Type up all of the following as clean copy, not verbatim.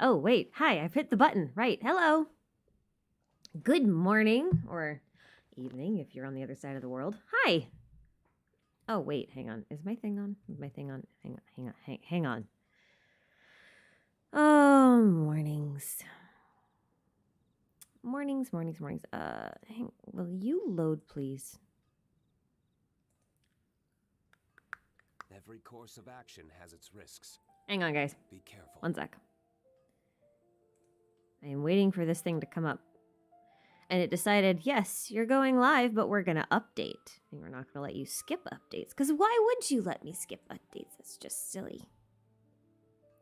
Oh, wait. Hi, I've hit the button. Right. Hello. Good morning or evening if you're on the other side of the world. Hi. Oh, wait. Hang on. Is my thing on? Is my thing on? Hang on. Oh, mornings. Mornings. Will you load, please? Every course of action has its risks. Hang on, guys. Be careful. One sec. I am waiting for this thing to come up. And it decided, yes, you're going live, but we're going to update. And we're not going to let you skip updates. Because why would you let me skip updates? That's just silly.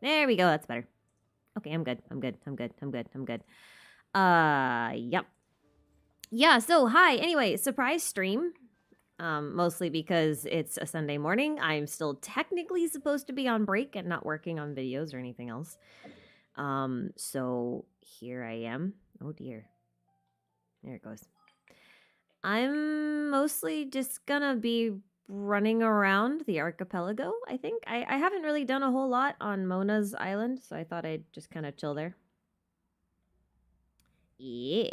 There we go. That's better. Okay, I'm good. Yep. Yeah, so hi. Anyway, surprise stream. Mostly because it's a Sunday morning. I'm still technically supposed to be on break and not working on videos or anything else. So here I am. Oh dear. There it goes. I'm mostly just gonna be running around the archipelago, I think. I haven't really done a whole lot on Mona's island, so I thought I'd just kind of chill there. Yeah.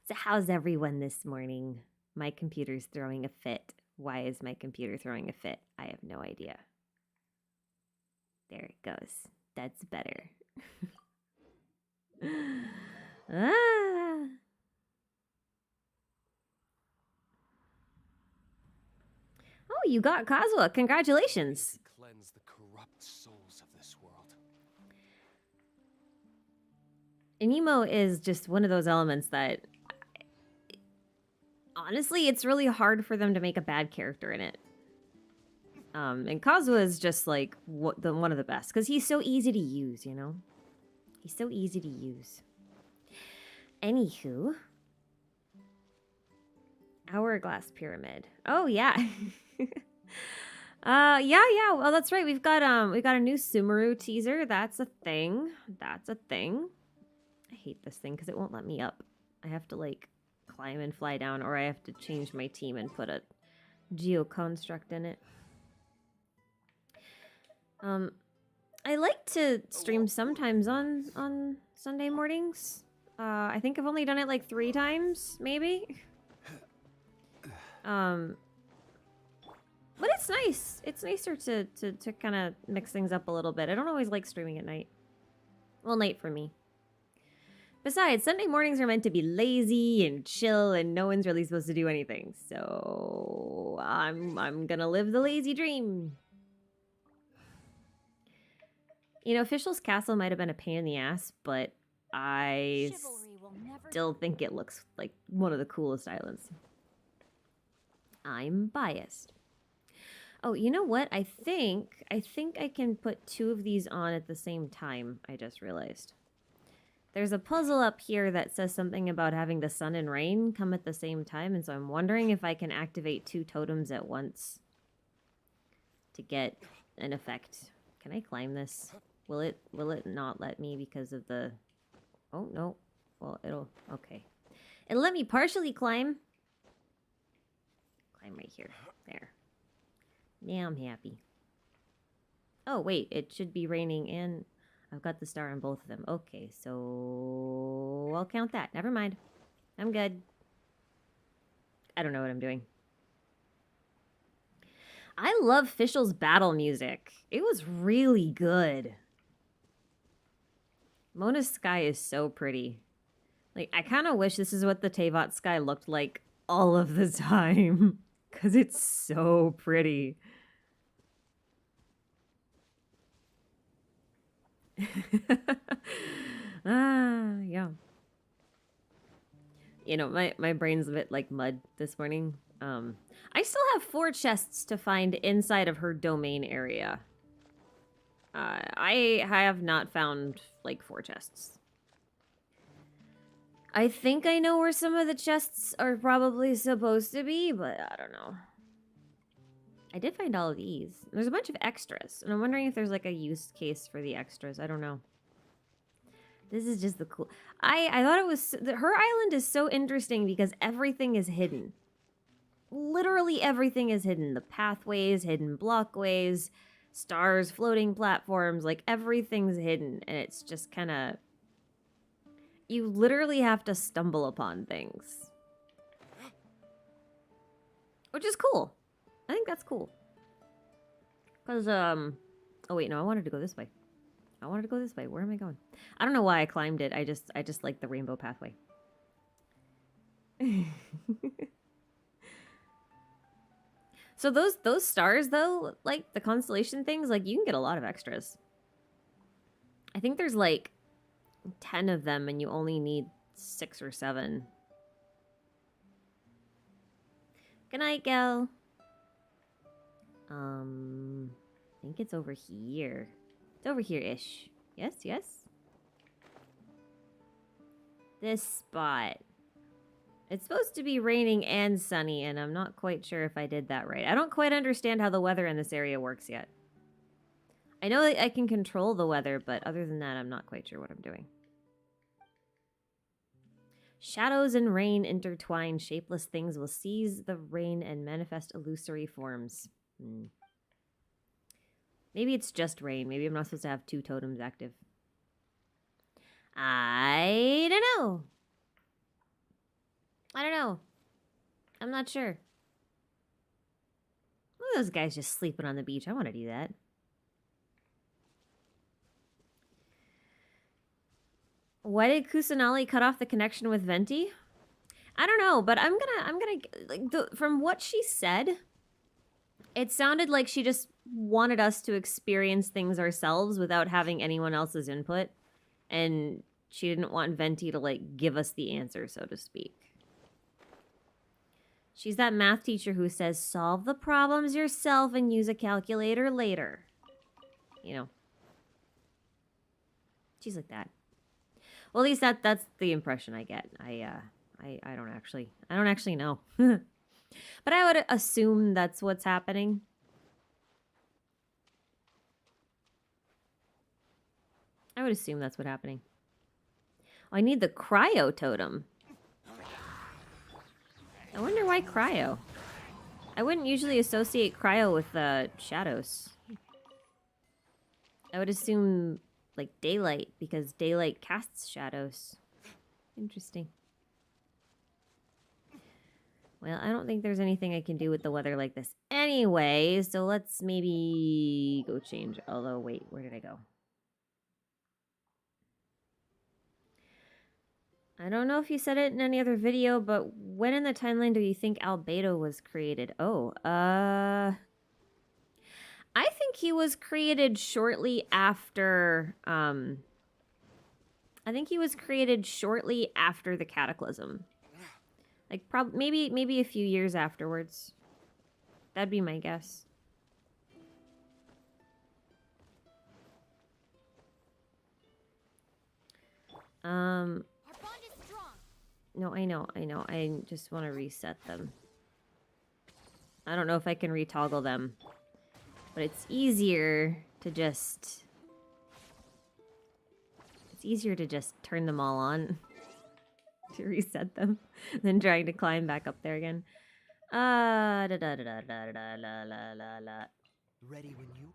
So how's everyone this morning? My computer's throwing a fit. Why is my computer throwing a fit? I have no idea. There it goes. That's better. Ah. Oh, you got Kazuha. Congratulations. Cleanse the corrupt souls of this world. Anemo is just one of those elements that honestly, it's really hard for them to make a bad character in it. And Kazuha is just like one of the best because he's so easy to use, you know? He's so easy to use. Anywho. Hourglass Pyramid. Oh, yeah. Yeah. Well, that's right. We got a new Sumeru teaser. That's a thing. I hate this thing because it won't let me up. I have to, like, climb and fly down, or I have to change my team and put a geoconstruct in it. I like to stream sometimes on Sunday mornings. I think I've only done it like 3 times, maybe. But it's nice. It's nicer to kind of mix things up a little bit. I don't always like streaming at night. Well, night for me. Besides, Sunday mornings are meant to be lazy and chill, and no one's really supposed to do anything. So I'm gonna live the lazy dream. You know, Official's Castle might have been a pain in the ass, but I still think it looks like one of the coolest islands. I'm biased. Oh, you know what? I think I can put 2 of these on at the same time, I just realized. There's a puzzle up here that says something about having the sun and rain come at the same time, and so I'm wondering if I can activate 2 totems at once to get an effect. Can I climb this? Will it not let me because of the... Oh, no. Well, it'll... Okay. It'll let me partially climb. Climb right here. There. Now I'm happy. Oh, wait. It should be raining and... I've got the star on both of them. Okay, so... I'll count that. Never mind. I'm good. I don't know what I'm doing. I love Fischl's battle music. It was really good. Mona's sky is so pretty. Like, I kind of wish this is what the Teyvat sky looked like all of the time. Because it's so pretty. Yeah. You know, my brain's a bit like mud this morning. I still have 4 chests to find inside of her domain area. I have not found, like, 4 chests. I think I know where some of the chests are probably supposed to be, but I don't know. I did find all of these. There's a bunch of extras, and I'm wondering if there's, like, a use case for the extras. I don't know. This is just the cool... I thought it was... Her island is so interesting because everything is hidden. Literally everything is hidden. The pathways, hidden blockways, stars, floating platforms, like everything's hidden, and it's just kind of, you literally have to stumble upon things, which is cool. I think that's cool. Because oh wait, no, I wanted to go this way. Where am I going? I don't know why I climbed it. I just like the rainbow pathway. So those stars though, like the constellation things, like you can get a lot of extras. I think there's like 10 of them and you only need 6 or 7. Good night, gal. I think it's over here. It's over here-ish. Yes, yes. This spot. It's supposed to be raining and sunny, and I'm not quite sure if I did that right. I don't quite understand how the weather in this area works yet. I know that I can control the weather, but other than that, I'm not quite sure what I'm doing. Shadows and rain intertwine. Shapeless things will seize the rain and manifest illusory forms. Maybe it's just rain. Maybe I'm not supposed to have 2 totems active. I don't know. I'm not sure. Look at those guys just sleeping on the beach. I want to do that. Why did Kusanali cut off the connection with Venti? I don't know, but I'm gonna like from what she said, it sounded like she just wanted us to experience things ourselves without having anyone else's input, and she didn't want Venti to like give us the answer, so to speak. She's that math teacher who says, solve the problems yourself and use a calculator later. You know. She's like that. Well, at least that's the impression I get. I don't actually know. But I would assume that's what's happening. I would assume that's what's happening. Oh, I need the cryo totem. I wonder why cryo. I wouldn't usually associate cryo with shadows. I would assume like daylight, because daylight casts shadows. Interesting. Well, I don't think there's anything I can do with the weather like this anyway, so let's maybe go change. Although, wait, where did I go? I don't know if you said it in any other video, but when in the timeline do you think Albedo was created? Oh, I think he was created shortly after, I think he was created shortly after the Cataclysm. Like, maybe a few years afterwards. That'd be my guess. No, I know. I just want to reset them. I don't know if I can retoggle them. But it's easier to just... It's easier to just turn them all on. To reset them. Than trying to climb back up there again. Ready when you...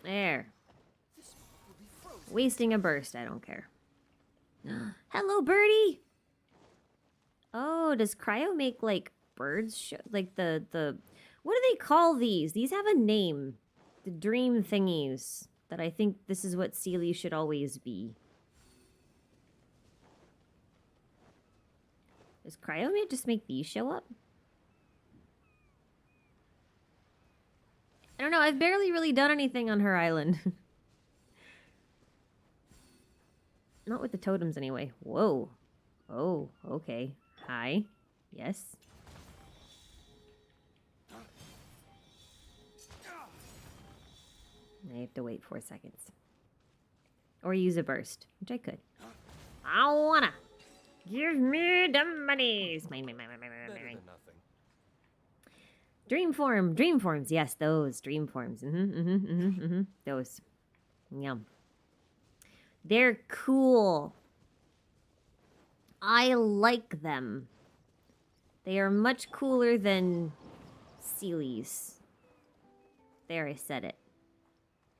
There. Wasting a burst, I don't care. Hello, birdie! Oh, does cryo make, like, birds? Like, the... What do they call these? These have a name. The dream thingies. That I think this is what Sealy should always be. Does Cryomate just make these show up? I don't know. I've barely really done anything on her island. Not with the totems anyway. Whoa. Oh, okay. Hi. Yes. I have to wait 4 seconds. Or use a burst, which I could. I wanna. Give me the monies. Mine. Dream forms. Yes, those dream forms. Those. Yum. They're cool. I like them. They are much cooler than Sealy's. There, I said it.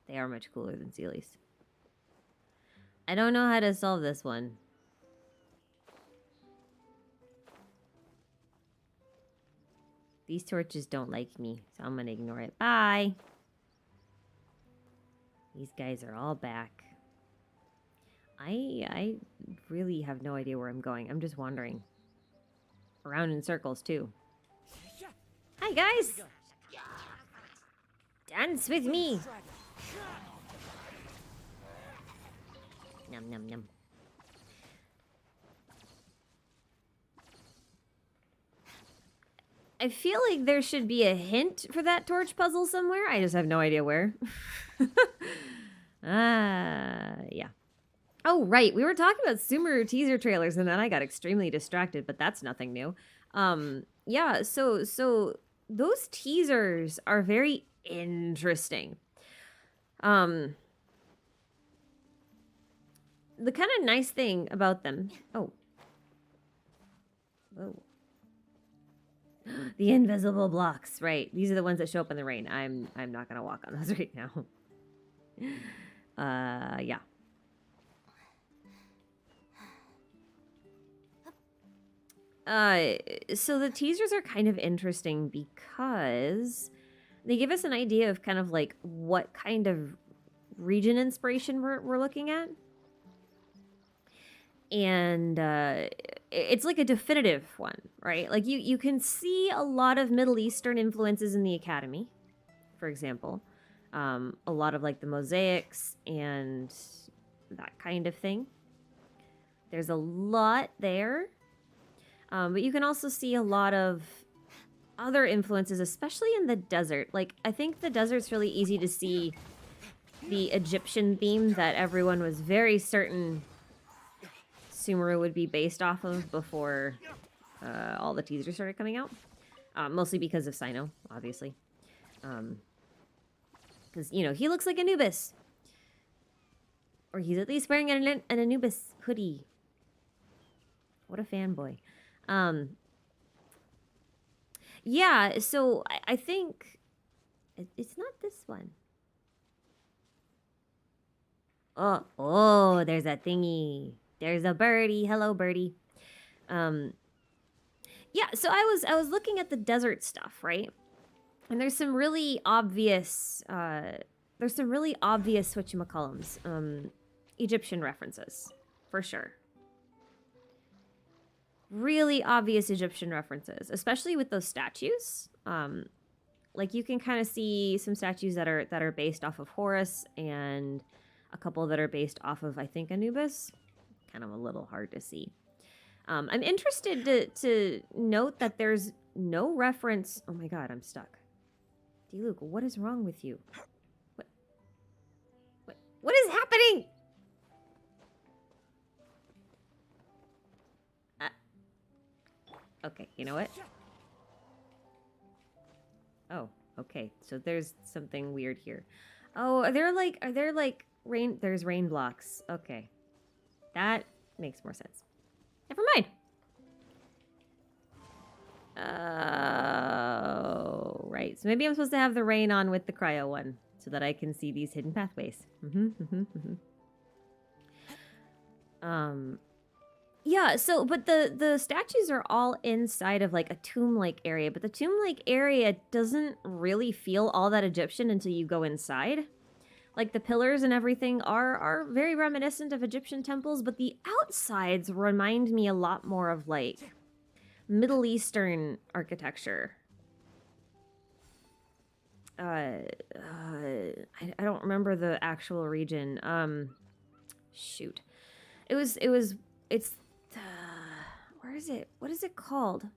They are much cooler than Sealies. I don't know how to solve this one. These torches don't like me, so I'm gonna ignore it. Bye! These guys are all back. I really have no idea where I'm going. I'm just wandering. Around in circles, too. Hi, guys! Dance with me! Num num num. I feel like there should be a hint for that torch puzzle somewhere. I just have no idea where. Yeah. Oh, right. We were talking about Sumeru teaser trailers, and then I got extremely distracted, but that's nothing new. Yeah, so those teasers are very interesting. The kind of nice thing about them... Oh. Whoa. The invisible blocks, right. These are the ones that show up in the rain. I'm not gonna walk on those right now. Yeah. So the teasers are kind of interesting because they give us an idea of kind of like what kind of region inspiration we're looking at. And it's like a definitive one, right? Like you can see a lot of Middle Eastern influences in the Academy, for example. A lot of like the mosaics and that kind of thing. There's a lot there. But you can also see a lot of other influences, especially in the desert. Like, I think the desert's really easy to see the Egyptian theme that everyone was very certain Sumeru would be based off of before all the teasers started coming out. Mostly because of Sino, obviously. Because, you know, he looks like Anubis. Or he's at least wearing an Anubis hoodie. What a fanboy. Yeah, so I think it's not this one. Oh, there's a thingy. There's a birdie. Hello, birdie. Yeah, so I was looking at the desert stuff, right? And there's some really obvious whatchamacallums, Egyptian references, for sure. Really obvious Egyptian references, especially with those statues. Like you can kind of see some statues that are based off of Horus and a couple that are based off of, I think, Anubis. Kind of a little hard to see. I'm interested to note that there's no reference. Oh my god, I'm stuck. D-Luke, what is wrong with you? What is happening? Okay, you know what? Oh, okay. So there's something weird here. Oh, are there like rain? There's rain blocks. Okay. That makes more sense. Never mind. Oh, right. So maybe I'm supposed to have the rain on with the cryo one so that I can see these hidden pathways. Yeah, so, but the statues are all inside of, like, a tomb-like area, but the tomb-like area doesn't really feel all that Egyptian until you go inside. Like, the pillars and everything are very reminiscent of Egyptian temples, but the outsides remind me a lot more of, like, Middle Eastern architecture. I don't remember the actual region. Shoot. It's... where is it? What is it called?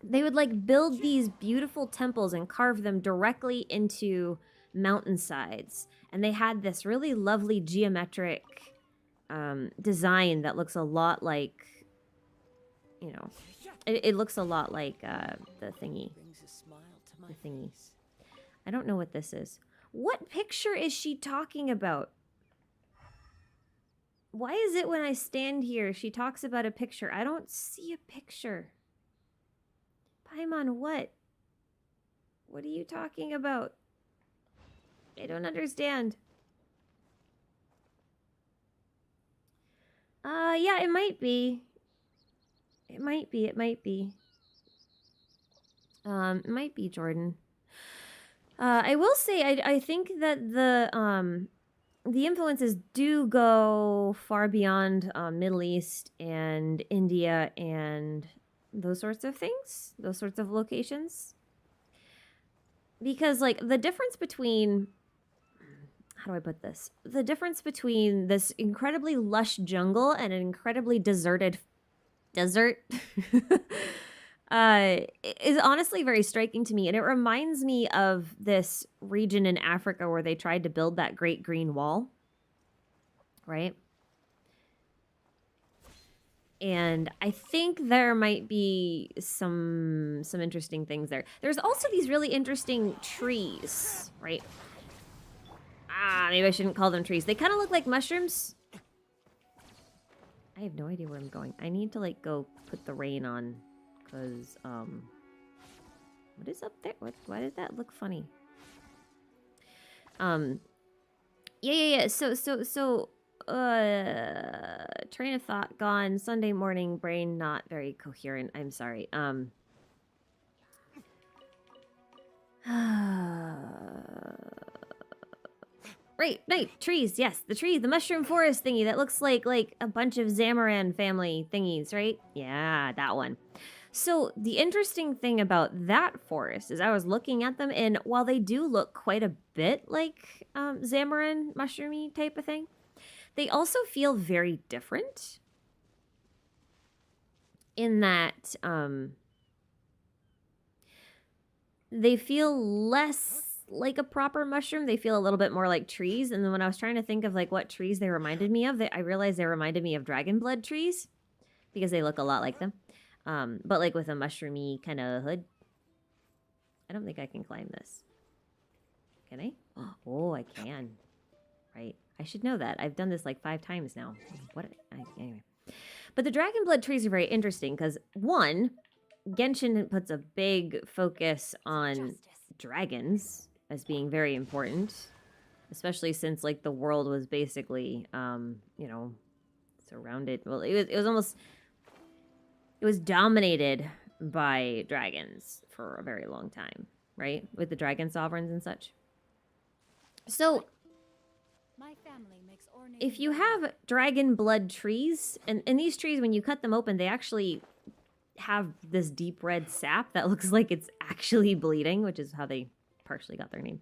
They would like build these beautiful temples and carve them directly into mountainsides. And they had this really lovely geometric design that looks a lot like, you know, it looks a lot like the thingy. The thingy. I don't know what this is. What picture is she talking about? Why is it when I stand here, she talks about a picture? I don't see a picture. Paimon, what? What are you talking about? I don't understand. Yeah, it might be. It might be. It might be. It might be Jordan. I will say, I think that the influences do go far beyond Middle East and India and those sorts of things, those sorts of locations. Because, like, the difference between, how do I put this? The difference between this incredibly lush jungle and an incredibly deserted desert is honestly very striking to me. And it reminds me of this region in Africa where they tried to build that Great Green Wall, right? And I think there might be some interesting things there. There's also these really interesting trees, right? Maybe I shouldn't call them trees. They kind of look like mushrooms. I have no idea where I'm going. I need to, like, go put the rain on, because, what is up there? Why did that look funny? Yeah. So, train of thought gone. Sunday morning, brain not very coherent. I'm sorry. Right, trees, yes, the mushroom forest thingy that looks like a bunch of Zamaran family thingies, right? Yeah, that one. So the interesting thing about that forest is I was looking at them, and while they do look quite a bit like Zamaran mushroomy type of thing, they also feel very different in that they feel less like a proper mushroom. They feel a little bit more like trees. And then when I was trying to think of, like, what trees they reminded me of, I realized they reminded me of dragon blood trees because they look a lot like them. But, like, with a mushroomy kind of hood. I don't think I can climb this. Can I? Oh, I can. Right. I should know that. I've done this like 5 times now. Anyway. But the dragon blood trees are very interesting because, one, Genshin puts a big focus on dragons as being very important, especially since, like, the world was basically, you know, surrounded. Well, it was dominated by dragons for a very long time, right? With the dragon sovereigns and such. So, if you have dragon blood trees, and these trees, when you cut them open, they actually have this deep red sap that looks like it's actually bleeding, which is how they partially got their name.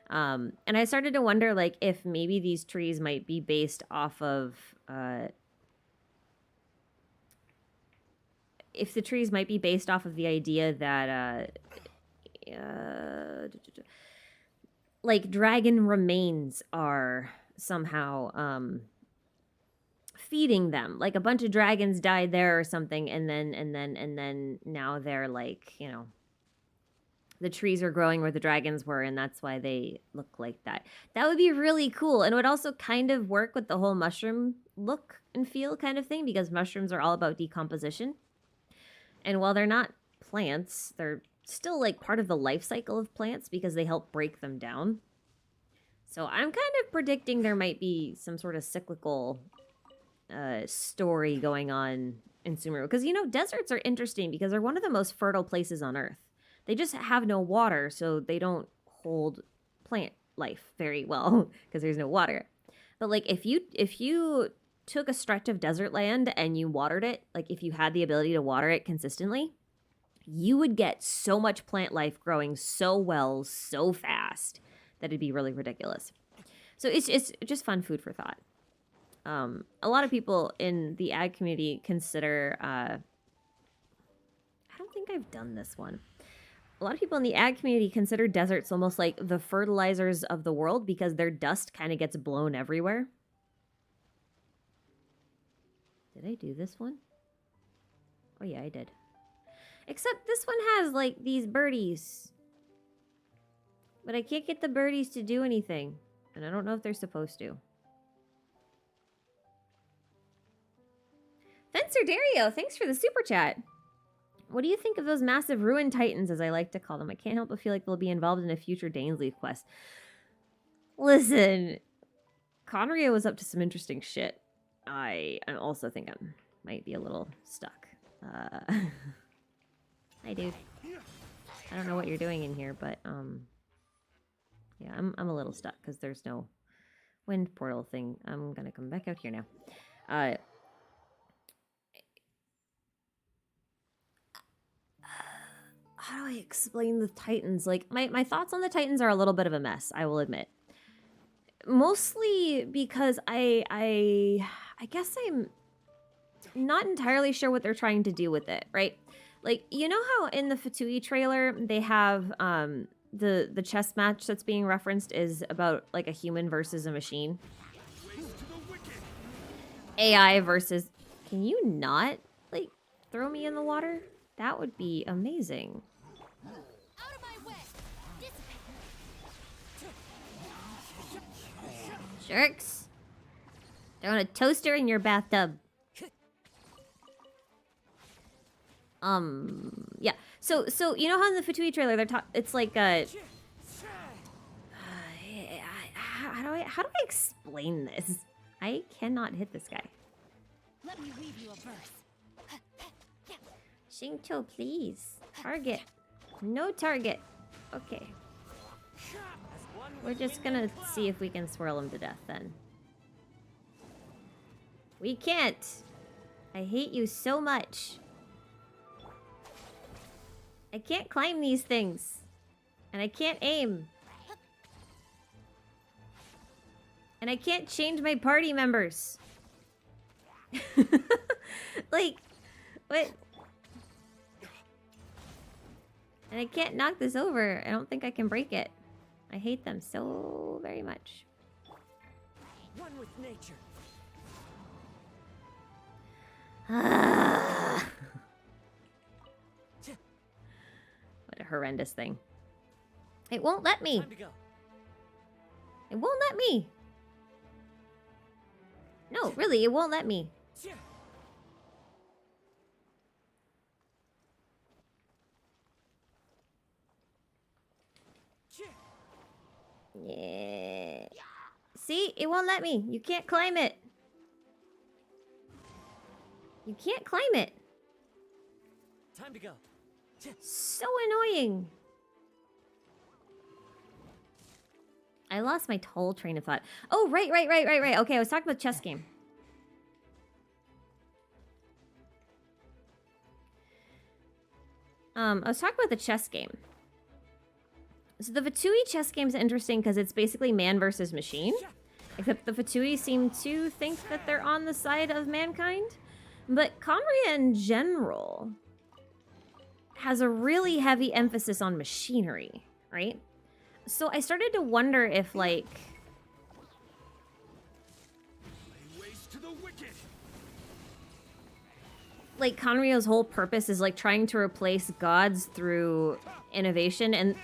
And I started to wonder, like, if maybe these trees might be based off of if the trees might be based off of the idea that like, dragon remains are somehow feeding them. Like, a bunch of dragons died there or something, and then now they're, like, you know, the trees are growing where the dragons were, and that's why they look like that. That would be really cool, and it would also kind of work with the whole mushroom look and feel kind of thing, because mushrooms are all about decomposition. And while they're not plants, they're still, like, part of the life cycle of plants because they help break them down. So I'm kind of predicting there might be some sort of cyclical story going on in Sumeru. Because, you know, deserts are interesting because they're one of the most fertile places on Earth. They just have no water, so they don't hold plant life very well because there's no water. But, like, if you took a stretch of desert land and you watered it, like, if you had the ability to water it consistently, you would get so much plant life growing so well, so fast, that it'd be really ridiculous. So it's just fun food for thought. A lot of people in the ag community consider, I don't think I've done this one. A lot of people in the ag community consider deserts almost like the fertilizers of the world because their dust kind of gets blown everywhere. Did I do this one? Oh yeah, I did. Except this one has, like, these birdies. But I can't get the birdies to do anything. And I don't know if they're supposed to. Fencer Dario, thanks for the super chat. What do you think of those massive ruin titans, as I like to call them? I can't help but feel like they'll be involved in a future Dainsleif quest. Listen, Conrio was up to some interesting shit. I also think I might be a little stuck. Hi, dude. I don't know what you're doing in here, but yeah, I'm a little stuck because there's no wind portal thing. I'm gonna come back out here now. How do I explain the Titans? Like, my thoughts on the Titans are a little bit of a mess, I will admit. Mostly because I guess I'm not entirely sure what they're trying to do with it, right? Like, you know how in the Fatui trailer they have the chess match that's being referenced is about like a human versus a machine? AI versus... Can you not, like, throw me in the water? That would be amazing. Out of my way. Jerks. Throwing a toaster in your bathtub. Yeah. So you know how in the Fatui trailer they're it's like how do I explain this? I cannot hit this guy. Let me weave you a verse. Shinto, please. Target. No target. Okay. We're just gonna see if we can swirl him to death then. We can't. I hate you so much. I can't climb these things. And I can't aim. And I can't change my party members. Like, what? And I can't knock this over. I don't think I can break it. I hate them so very much. One with nature. What a horrendous thing. It won't let me. Time to go. It won't let me. No, really, it won't let me. Yeah. See? It won't let me. You can't climb it. You can't climb it. Time to go. So annoying. I lost my whole train of thought. Oh, right. Okay, I was talking about chess game. I was talking about the chess game. So the Fatui chess game is interesting because it's basically man versus machine. Except the Fatui seem to think that they're on the side of mankind. But Conria in general has a really heavy emphasis on machinery, right? So I started to wonder if, like... like, Conrio's whole purpose is, like, trying to replace gods through innovation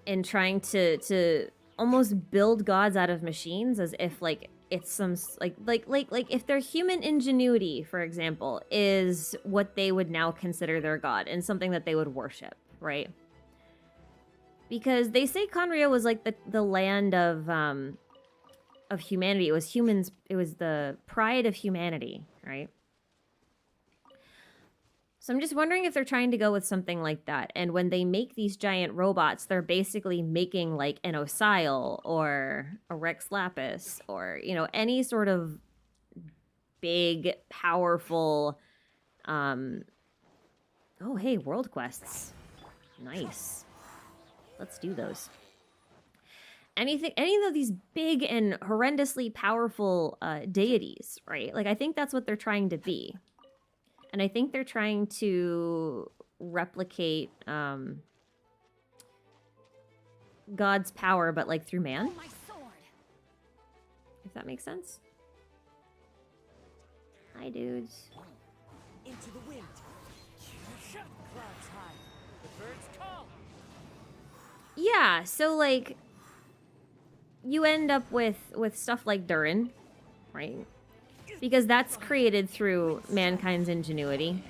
and trying to almost build gods out of machines as if, like, it's some, like if their human ingenuity, for example, is what they would now consider their god and something that they would worship, right? Because they say Conria was, like, the land of humanity. It was humans, it was the pride of humanity, right? So I'm just wondering if they're trying to go with something like that. And when they make these giant robots, they're basically making like an Osile or a Rex Lapis or, you know, any sort of big, powerful... Oh, hey, world quests. Nice. Let's do those. Any of these big and horrendously powerful deities, right? Like, I think that's what they're trying to be. And I think they're trying to replicate God's power, but like through man. My sword. If that makes sense. Hi, dudes. Into the wind. Clouds high. The birds call. Yeah, so like you end up with stuff like Durin, right? Because that's created through mankind's ingenuity.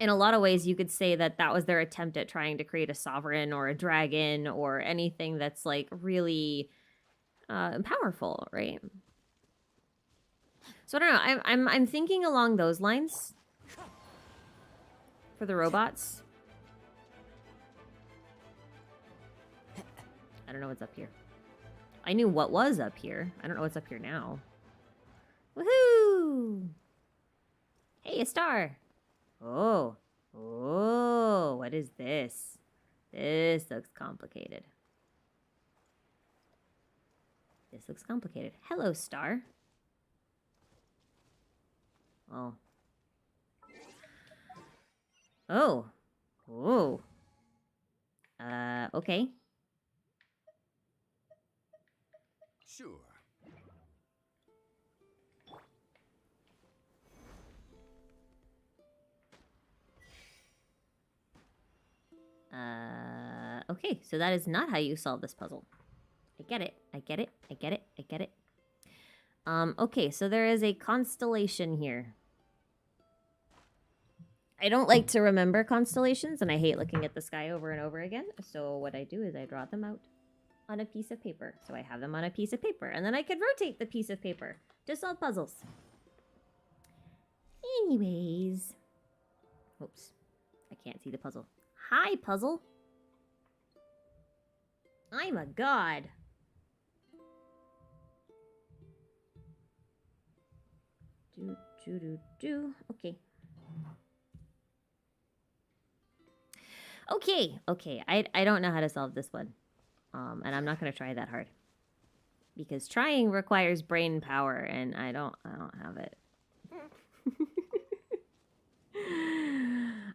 in a lot of ways, you could say that that was their attempt at trying to create a sovereign or a dragon or anything that's like really powerful, right? So I don't know. I'm thinking along those lines for the robots. I don't know what's up here. I knew what was up here. I don't know what's up here now. Woohoo! Hey, a star. Oh. Oh, what is this? This looks complicated. This looks complicated. Hello, star. Oh. Oh. Oh. Okay. Sure. Okay, so that is not how you solve this puzzle. I get it. I get it. I get it. I get it. Okay, so there is a constellation here. I don't like to remember constellations, and I hate looking at the sky over and over again. So what I do is I draw them out on a piece of paper. So I have them on a piece of paper, and then I could rotate the piece of paper to solve puzzles. Anyways. Oops. I can't see the puzzle. Hi, puzzle. I'm a god. Okay. Okay. I don't know how to solve this one. And I'm not gonna try that hard. Because trying requires brain power, and I don't have it.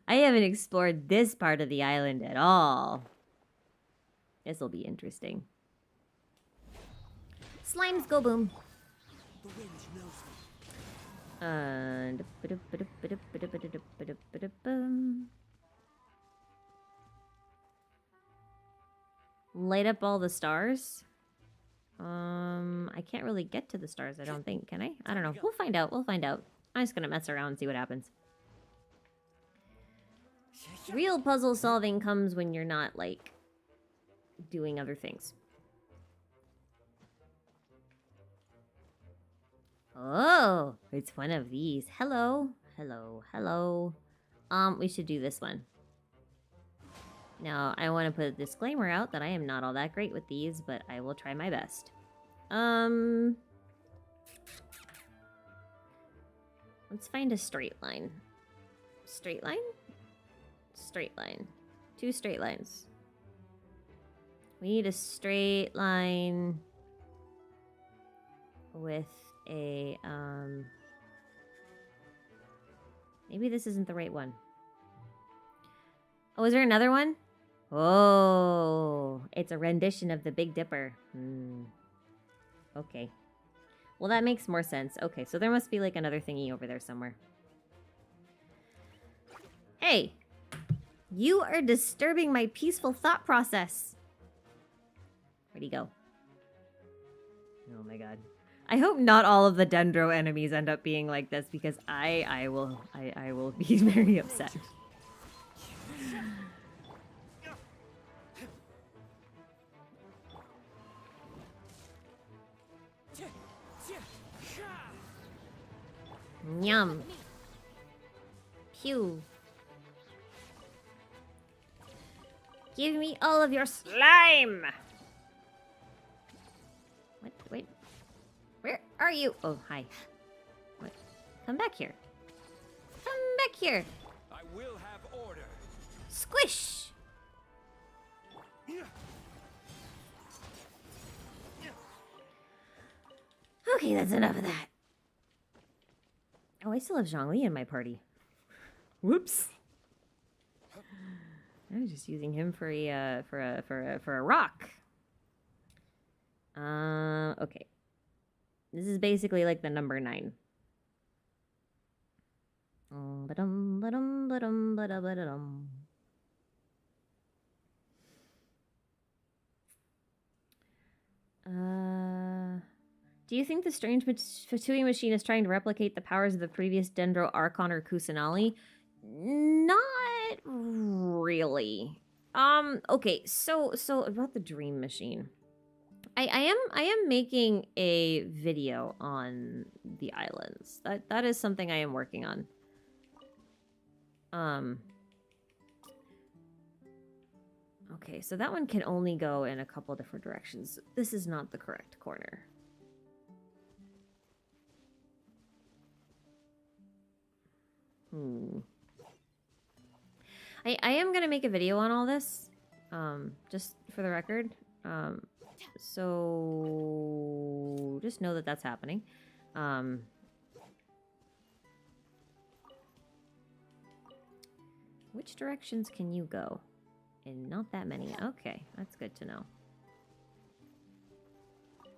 I haven't explored this part of the island at all. This will be interesting. Slimes go boom. The wind knows me. Light up all the stars. I can't really get to the stars, I don't think. Can I? I don't know. We'll find out. We'll find out. I'm just gonna mess around and see what happens. Real puzzle solving comes when you're not, like, doing other things. Oh, it's one of these. Hello. Hello. Hello. We should do this one. Now, I want to put a disclaimer out that I am not all that great with these, but I will try my best. Let's find a straight line. Straight line? Straight line. 2 straight lines. We need a straight line with a, maybe this isn't the right one. Oh, is there another one? Oh, it's a rendition of the Big Dipper. Okay. Well, that makes more sense. Okay, so there must be like another thingy over there somewhere. Hey! You are disturbing my peaceful thought process. Where'd he go? Oh my god. I hope not all of the Dendro enemies end up being like this, because I will be very upset. Yum. Pew. Give me all of your slime! What? Wait. Where are you? Oh, hi. What? Come back here. Come back here. I will have order. Squish! Okay, that's enough of that. Oh, I still have Zhongli in my party. Whoops. I was just using him for a rock. Okay. This is basically like the number 9. Do you think the strange Fatui machine is trying to replicate the powers of the previous Dendro Archon or Kusanali? Not really. Okay, so about the dream machine. I am making a video on the islands. That is something I am working on. Okay, so that one can only go in a couple different directions. This is not the correct corner. I am gonna make a video on all this, just for the record. So just know that that's happening. Which directions can you go? And not that many. Okay, that's good to know.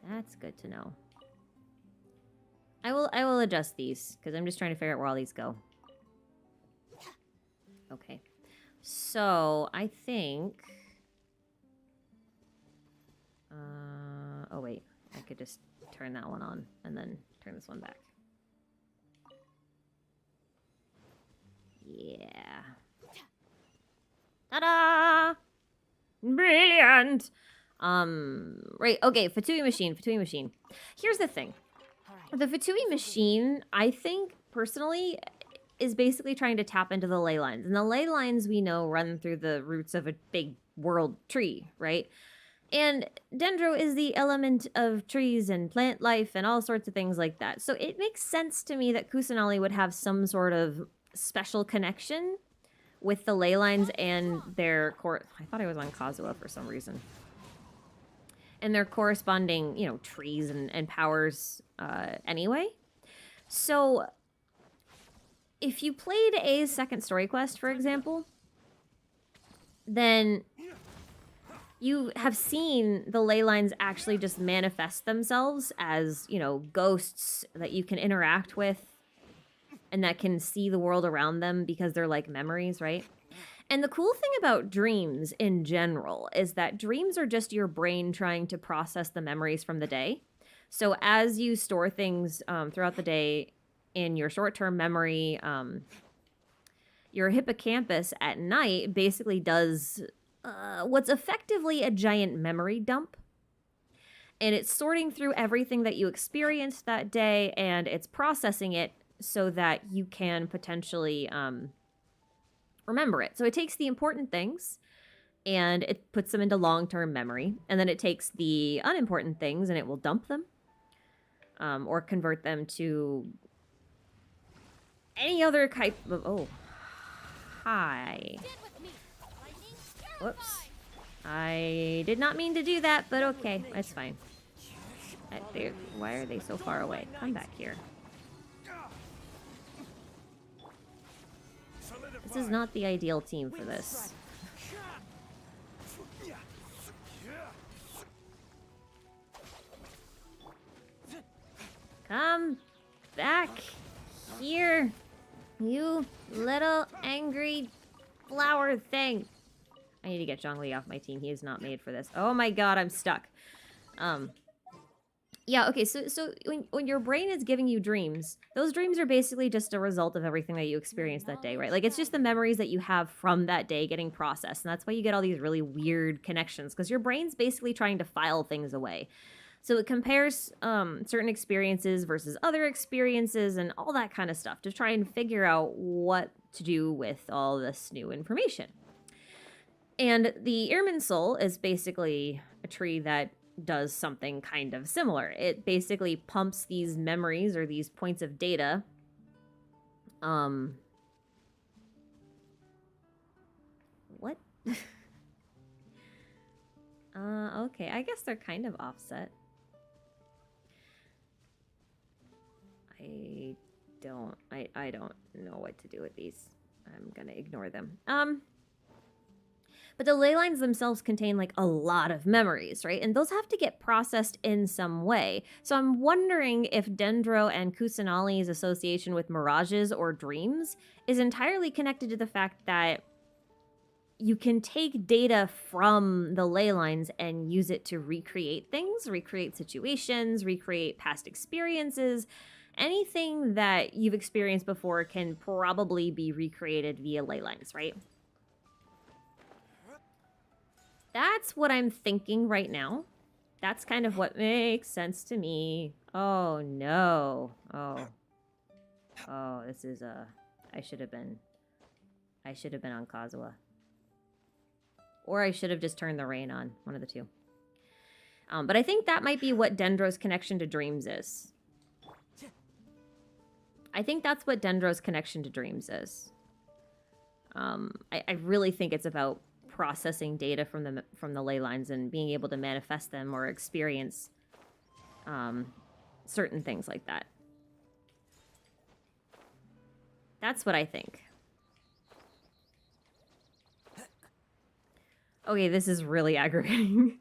That's good to know. I will adjust these because I'm just trying to figure out where all these go. Okay. So, I think oh wait, I could just turn that one on and then turn this one back. Yeah. Ta-da! Brilliant! Right, okay, Fatui machine. Here's the thing. The Fatui machine, I think, personally, is basically trying to tap into the ley lines. And the ley lines, we know, run through the roots of a big world tree, right? And dendro is the element of trees and plant life and all sorts of things like that. So it makes sense to me that Kusanali would have some sort of special connection with the ley lines and their I thought I was on Kazuha for some reason. And their corresponding, you know, trees and powers anyway. So if you played A's second story quest, for example, then you have seen the ley lines actually just manifest themselves as, you know, ghosts that you can interact with and that can see the world around them because they're like memories, right? And the cool thing about dreams in general is that dreams are just your brain trying to process the memories from the day. So as you store things throughout the day in your short-term memory, your hippocampus at night basically does what's effectively a giant memory dump. And it's sorting through everything that you experienced that day, and it's processing it so that you can potentially remember it. So it takes the important things and it puts them into long-term memory. And then it takes the unimportant things and it will dump them or convert them to any other type of... Oh, hi. Whoops. I did not mean to do that, but okay. That's fine. Why are they so far away? Come back here. This is not the ideal team for this. Come back here, you little angry flower thing. I need to get Zhongli off my team. He is not made for this. Oh my god, I'm stuck. Yeah, okay, so when your brain is giving you dreams, those dreams are basically just a result of everything that you experienced that day, right? Like, it's just the memories that you have from that day getting processed, and that's why you get all these really weird connections, because your brain's basically trying to file things away. So it compares certain experiences versus other experiences and all that kind of stuff to try and figure out what to do with all this new information. And the Irmin Soul is basically a tree that does something kind of similar. It basically pumps these memories or these points of data. What? Okay, I guess they're kind of offset. I don't know what to do with these. I'm gonna ignore them. But the ley lines themselves contain like a lot of memories, right? And those have to get processed in some way. So I'm wondering if Dendro and Kusanali's association with mirages or dreams is entirely connected to the fact that you can take data from the ley lines and use it to recreate things, recreate situations, recreate past experiences. anything that you've experienced before can probably be recreated via ley lines, right? That's what I'm thinking right now. That's kind of what makes sense to me. Oh, no. Oh, this is, I should have been on Kazuha. Or I should have just turned the rain on. One of the two. But I think that might be what Dendro's connection to dreams is. I think that's what Dendro's connection to dreams is. I really think it's about processing data from the ley lines and being able to manifest them or experience certain things like that. That's what I think. Okay, this is really aggravating.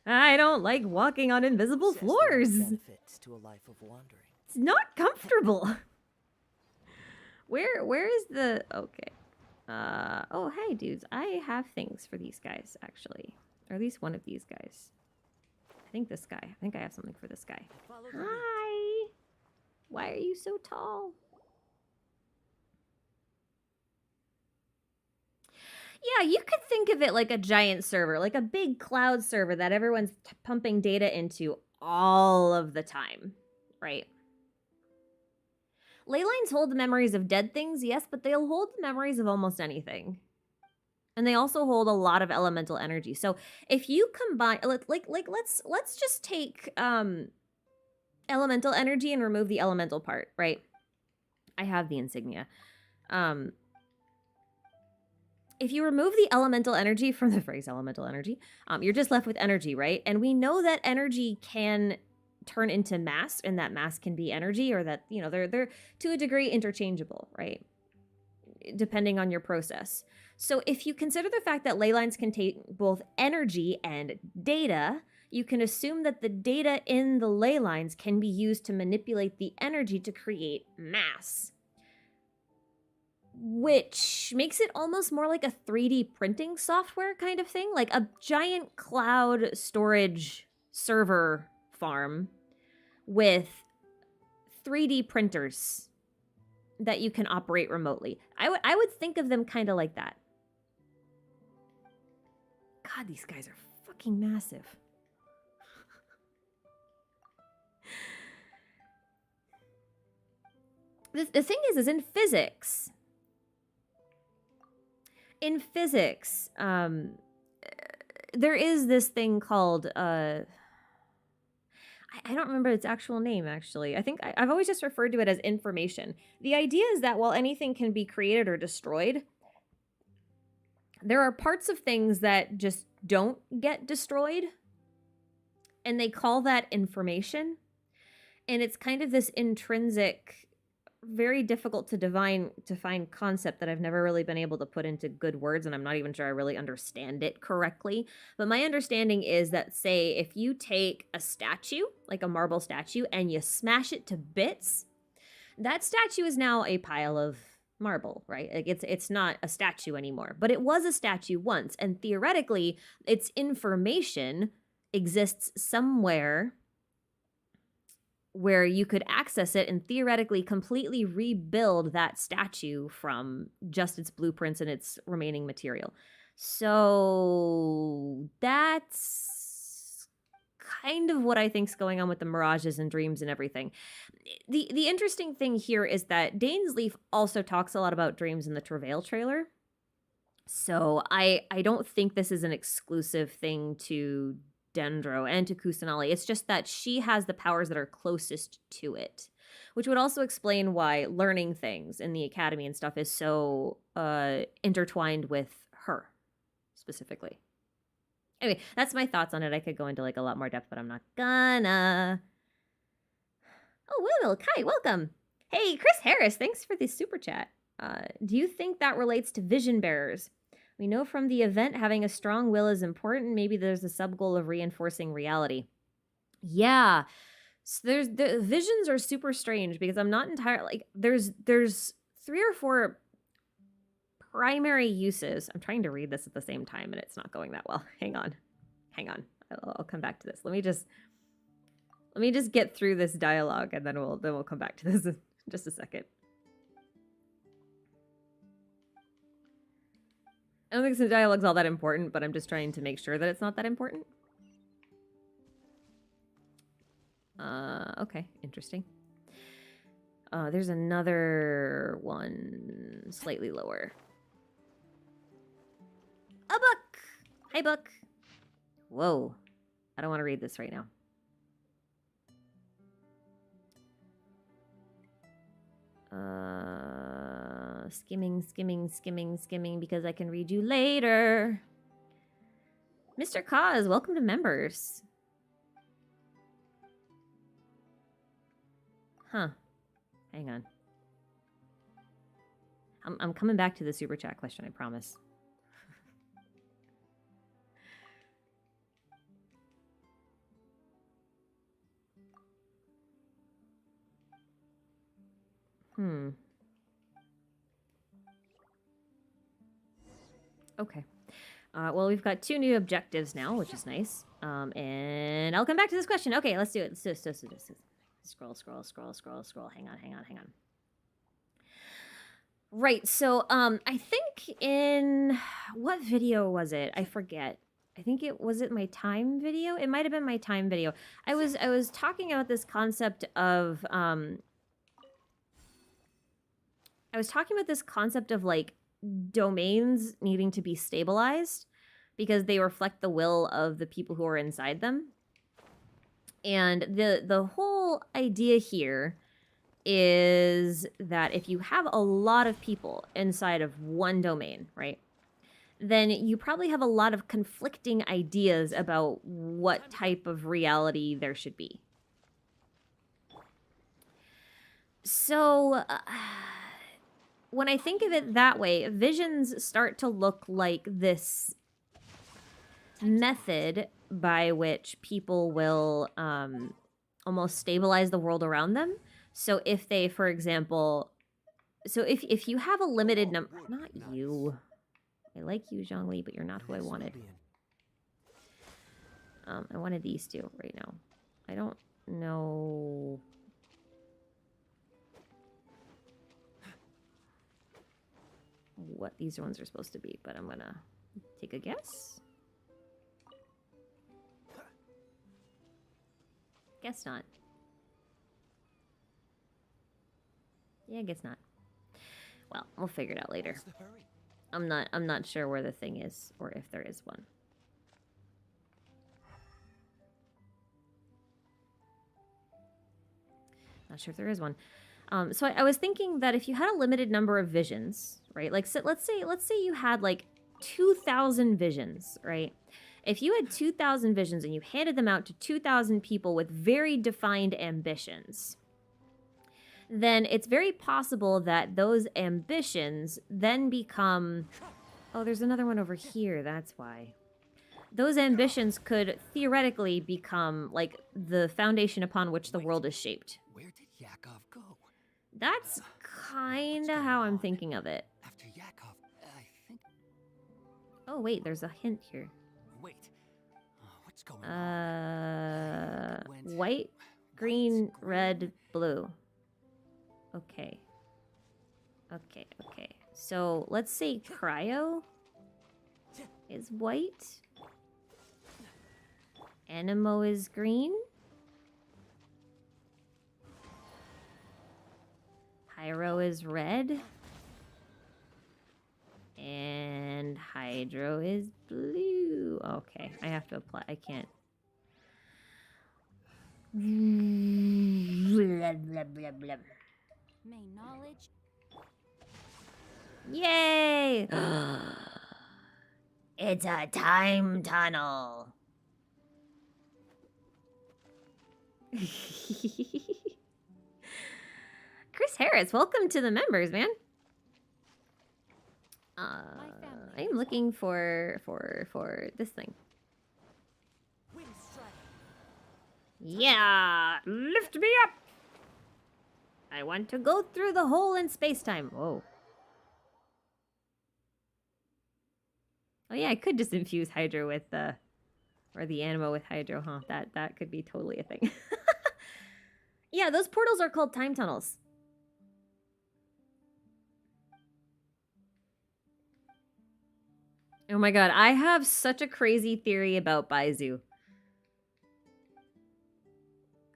I don't like walking on invisible floors. Benefits to a life of wandering. It's not comfortable. Where is the... Okay. Oh, hey, dudes. I have things for these guys, actually. Or at least one of these guys. I think this guy. I think I have something for this guy. Hi. Why are you so tall? Yeah, you could think of it like a giant server, like a big cloud server that everyone's pumping data into all of the time, right? Ley lines hold the memories of dead things, yes, but they'll hold the memories of almost anything. And they also hold a lot of elemental energy. So if you combine, let's just take elemental energy and remove the elemental part, right? I have the insignia. If you remove the elemental energy from the phrase elemental energy, you're just left with energy, right? And we know that energy can turn into mass, and that mass can be energy, or that, you know, they're to a degree interchangeable, right? Depending on your process. So if you consider the fact that ley lines contain both energy and data, you can assume that the data in the ley lines can be used to manipulate the energy to create mass, which makes it almost more like a 3D printing software kind of thing, like a giant cloud storage server farm with 3D printers that you can operate remotely. I would think of them kind of like that. God, these guys are fucking massive. The thing is in physics, there is this thing called, I don't remember its actual name, actually. I think I've always just referred to it as information. The idea is that while anything can be created or destroyed, there are parts of things that just don't get destroyed, and they call that information. And it's kind of this intrinsic, very difficult to define concept that I've never really been able to put into good words, and I'm not even sure I really understand it correctly. But my understanding is that, say, if you take a statue, like a marble statue, and you smash it to bits, that statue is now a pile of marble, right? Like it's not a statue anymore, but it was a statue once, and theoretically, its information exists somewhere where you could access it and theoretically completely rebuild that statue from just its blueprints and its remaining material. So that's kind of what I think's going on with the mirages and dreams and everything. The interesting thing here is that Dane's Leaf also talks a lot about dreams in the Travail trailer. So I don't think this is an exclusive thing to Dendro and to Kusanali. It's just that she has the powers that are closest to it, which would also explain why learning things in the academy and stuff is so intertwined with her specifically. Anyway, that's my thoughts on it. I could go into like a lot more depth, but I'm not gonna. Oh, Will, Kai, welcome. Hey, Chris Harris, thanks for the super chat. Do you think that relates to vision bearers? We know from the event having a strong will is important. Maybe there's a sub-goal of reinforcing reality. Yeah. So the visions are super strange because I'm not entirely... Like, there's 3 or 4 primary uses. I'm trying to read this at the same time, and it's not going that well. Hang on. I'll come back to this. Let me just... Let me just get through this dialogue and then we'll come back to this in just a second. I don't think the dialogue's all that important, but I'm just trying to make sure that it's not that important. Okay, interesting. There's another one slightly lower. A book! Hi, book. Whoa. I don't want to read this right now. Skimming, because I can read you later. Mr. Cause, welcome to members. Huh. Hang on. I'm coming back to the super chat question, I promise. Okay. Well, we've got 2 new objectives now, which is nice. And I'll come back to this question. Okay, let's do it. Let's do this. Scroll. Hang on. Right, so, I think in... What video was it? I forget. I think was it my time video? It might have been my time video. I was talking about this concept of, like, domains needing to be stabilized because they reflect the will of the people who are inside them. And the whole idea here is that if you have a lot of people inside of one domain, right, then you probably have a lot of conflicting ideas about what type of reality there should be. So... when I think of it that way, visions start to look like this method by which people will almost stabilize the world around them. So if they, for example... So if you have a limited number... Not you. I like you, Zhongli, but you're not who I wanted. I wanted these two right now. I don't know... what these ones are supposed to be, but I'm gonna take a guess. Guess not. Yeah, guess not. Well, we'll figure it out later. I'm not sure where the thing is or if there is one. Not sure if there is one. So I was thinking that if you had a limited number of visions, right? Like, so let's say you had like 2,000 visions, right? If you had 2,000 visions and you handed them out to 2,000 people with very defined ambitions, then it's very possible that those ambitions then become... Oh, there's another one over here, that's why. Those ambitions could theoretically become like the foundation upon which the world is shaped. Where did Yakov go? That's kind of how I'm thinking of it. After Yakov, I think... Oh, wait, there's a hint here. Wait. What's going on? White, green, red, blue. Okay. So, let's say Cryo is white. Animo is green. Pyro is red. And Hydro is blue. Okay, I have to apply. I can't. Blah, blah, blah, blah. May knowledge. Yay! It's a time tunnel. Chris Harris, welcome to the members, man. I'm looking for this thing. Yeah, lift me up. I want to go through the hole in space-time. Whoa. Oh yeah, I could just infuse Hydro with or the Animo with Hydro, huh? That could be totally a thing. Yeah, those portals are called time tunnels. Oh my god, I have such a crazy theory about Baizu.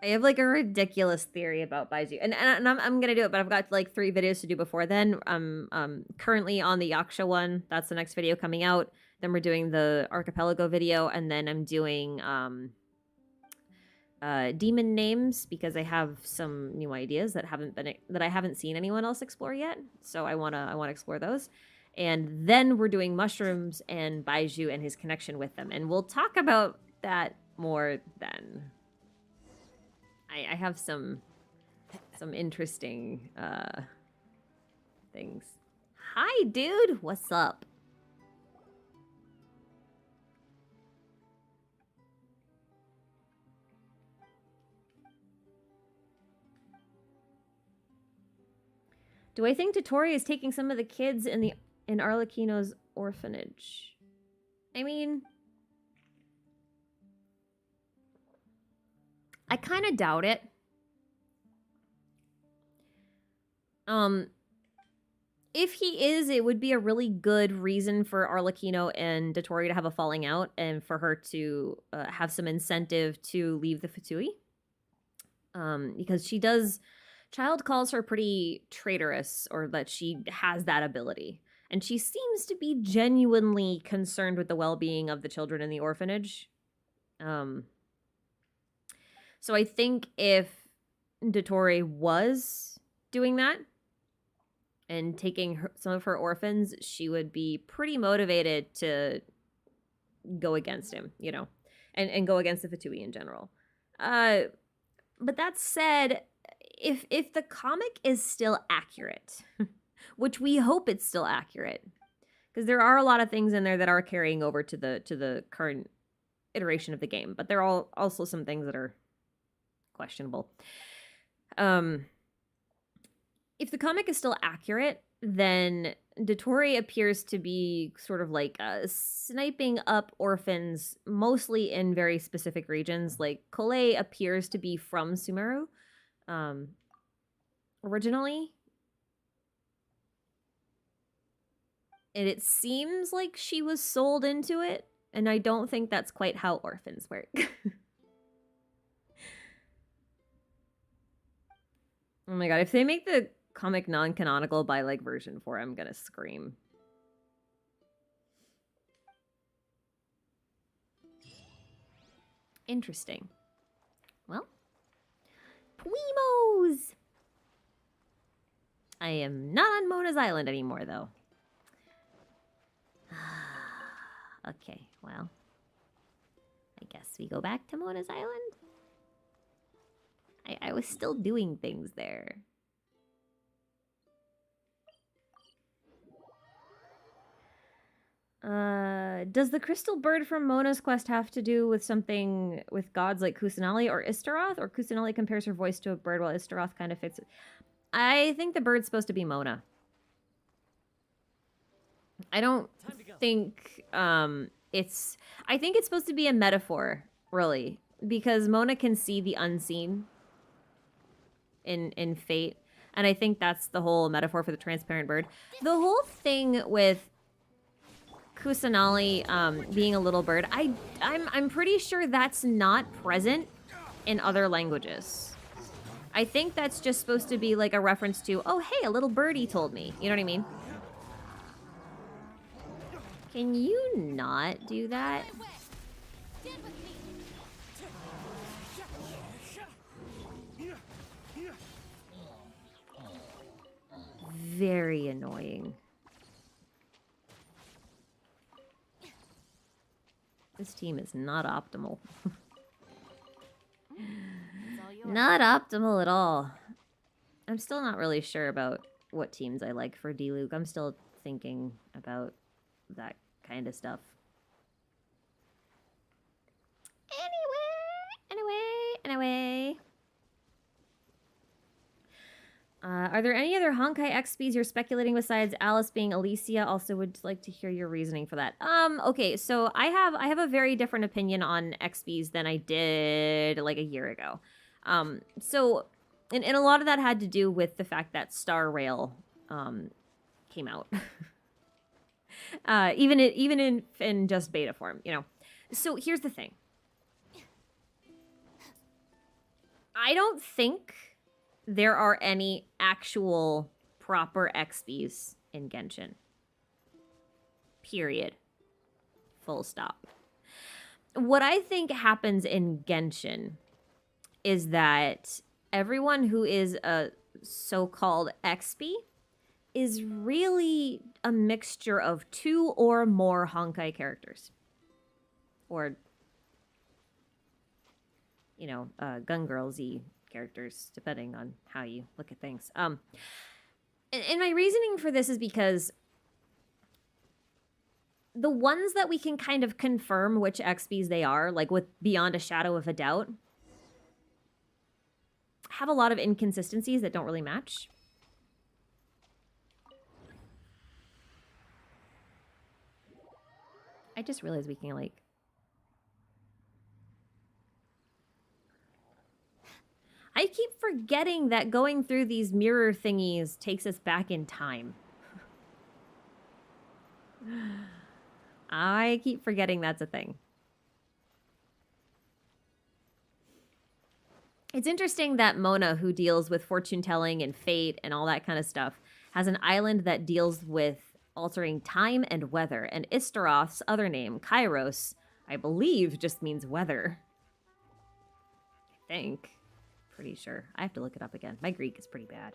I have like a ridiculous theory about Baizu. And I'm gonna do it, but I've got like 3 videos to do before then. I'm currently on the Yaksha one. That's the next video coming out. Then we're doing the Archipelago video, and then I'm doing demon names because I have some new ideas that I haven't seen anyone else explore yet. So I wanna explore those. And then we're doing mushrooms and Baiju and his connection with them. And we'll talk about that more then. I have some interesting things. Hi, dude. What's up? Do I think Dottore is taking some of the kids in Arlecchino's orphanage? I mean, I kind of doubt it. If he is, it would be a really good reason for Arlecchino and Dottore to have a falling out and for her to have some incentive to leave the Fatui. Because she does... Child calls her pretty traitorous, or that she has that ability. And she seems to be genuinely concerned with the well-being of the children in the orphanage. So I think if Dottore was doing that and taking some of her orphans, she would be pretty motivated to go against him, you know, and go against the Fatui in general. But that said, if the comic is still accurate, which we hope it's still accurate, because there are a lot of things in there that are carrying over to the current iteration of the game, but there are also some things that are questionable. If the comic is still accurate, then Dottore appears to be sort of like sniping up orphans, mostly in very specific regions. Like Kole appears to be from Sumeru, originally. And it seems like she was sold into it, and I don't think that's quite how orphans work. Oh my god, if they make the comic non-canonical by like version 4, I'm gonna scream. Interesting. Well, Puimos! I am not on Mona's Island anymore, though. Okay, well. I guess we go back to Mona's Island? I was still doing things there. Does the crystal bird from Mona's quest have to do with something with gods like Kusanali or Istaroth? Or Kusanali compares her voice to a bird while Istaroth kind of fits it? I think the bird's supposed to be Mona. I don't think it's... I think it's supposed to be a metaphor, really. Because Mona can see the unseen in Fate. And I think that's the whole metaphor for the transparent bird. The whole thing with Kusanali being a little bird, I'm pretty sure that's not present in other languages. I think that's just supposed to be like a reference to, oh hey, a little birdie told me. You know what I mean? Can you not do that? Very annoying. This team is not optimal. Not optimal at all. I'm still not really sure about what teams I like for D-Luke. I'm still thinking about that kind of stuff. Anyway. Are there any other Honkai XPs you're speculating besides Alice being Alicia? Also would like to hear your reasoning for that. Okay, so I have a very different opinion on XPs than I did like a year ago. So And a lot of that had to do with the fact that Star Rail came out. Even in just beta form, you know. So here's the thing. I don't think there are any actual proper XPs in Genshin. Period. Full stop. What I think happens in Genshin is that everyone who is a so-called XP is really a mixture of 2 or more Honkai characters. Or, you know, Gun Girls-y characters, depending on how you look at things. And my reasoning for this is because the ones that we can kind of confirm which XPs they are, like with beyond a shadow of a doubt, have a lot of inconsistencies that don't really match. I just realized we can, like... I keep forgetting that going through these mirror thingies takes us back in time. I keep forgetting that's a thing. It's interesting that Mona, who deals with fortune telling and fate and all that kind of stuff, has an island that deals with altering time and weather, and Istaroth's other name, Kairos, I believe just means weather. I think. Pretty sure. I have to look it up again. My Greek is pretty bad.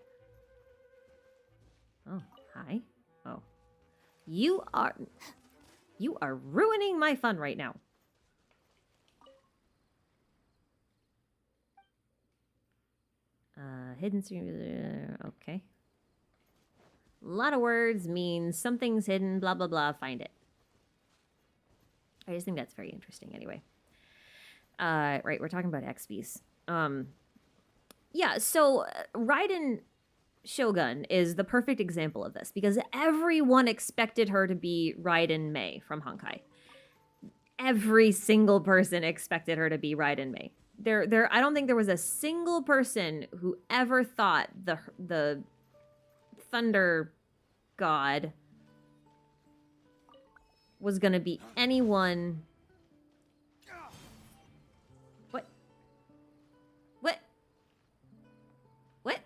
Oh, hi. Oh. You are ruining my fun right now. Hidden... Okay. A lot of words means something's hidden, blah, blah, blah, find it. I just think that's very interesting anyway. Right, we're talking about XPs. Yeah, so Raiden Shogun is the perfect example of this because everyone expected her to be Raiden Mei from Honkai. Every single person expected her to be Raiden Mei. I don't think there was a single person who ever thought the Thunder God was gonna be anyone. What?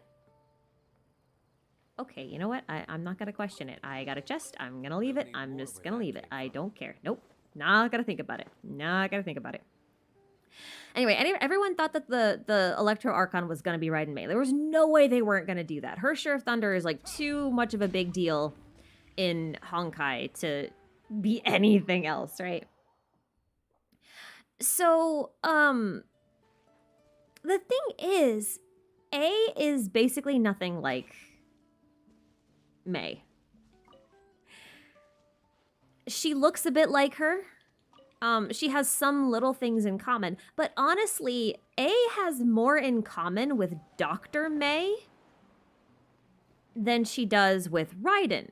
Okay, you know what? I'm not gonna question it. I got a chest. I'm gonna leave it. I'm just gonna leave it. I don't care. Nope. Not gonna think about it. Not gonna think about it. Anyway, everyone thought that the Electro Archon was gonna be Raiden Mei. There was no way they weren't gonna do that. Her Share of Thunder is like too much of a big deal in Honkai to be anything else, right? So, the thing is, A is basically nothing like Mei. She looks a bit like her. She has some little things in common, but honestly, A has more in common with Dr. Mei than she does with Raiden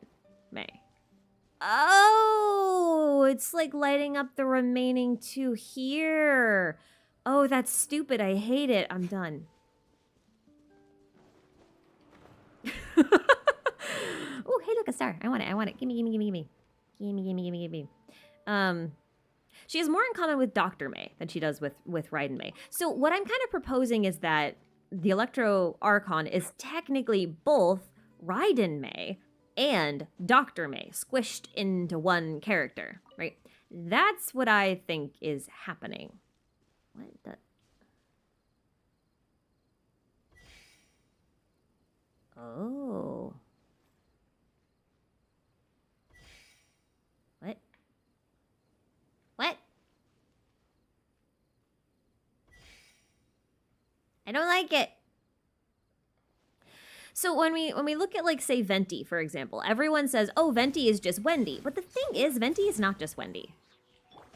Mei. Oh, it's like lighting up the remaining 2 here. Oh, that's stupid. I hate it. I'm done. Oh, hey, look, a star. I want it. I want it. Gimme, gimme, gimme, gimme. Gimme, gimme, gimme, gimme. She has more in common with Dr. Mei than she does with Raiden Mei. So what I'm kind of proposing is that the Electro Archon is technically both Raiden Mei and Dr. Mei squished into one character, right? That's what I think is happening. What the... Oh. What? What? I don't like it. So when we look at, like, say, Venti, for example, everyone says, oh, Venti is just Wendy. But the thing is, Venti is not just Wendy.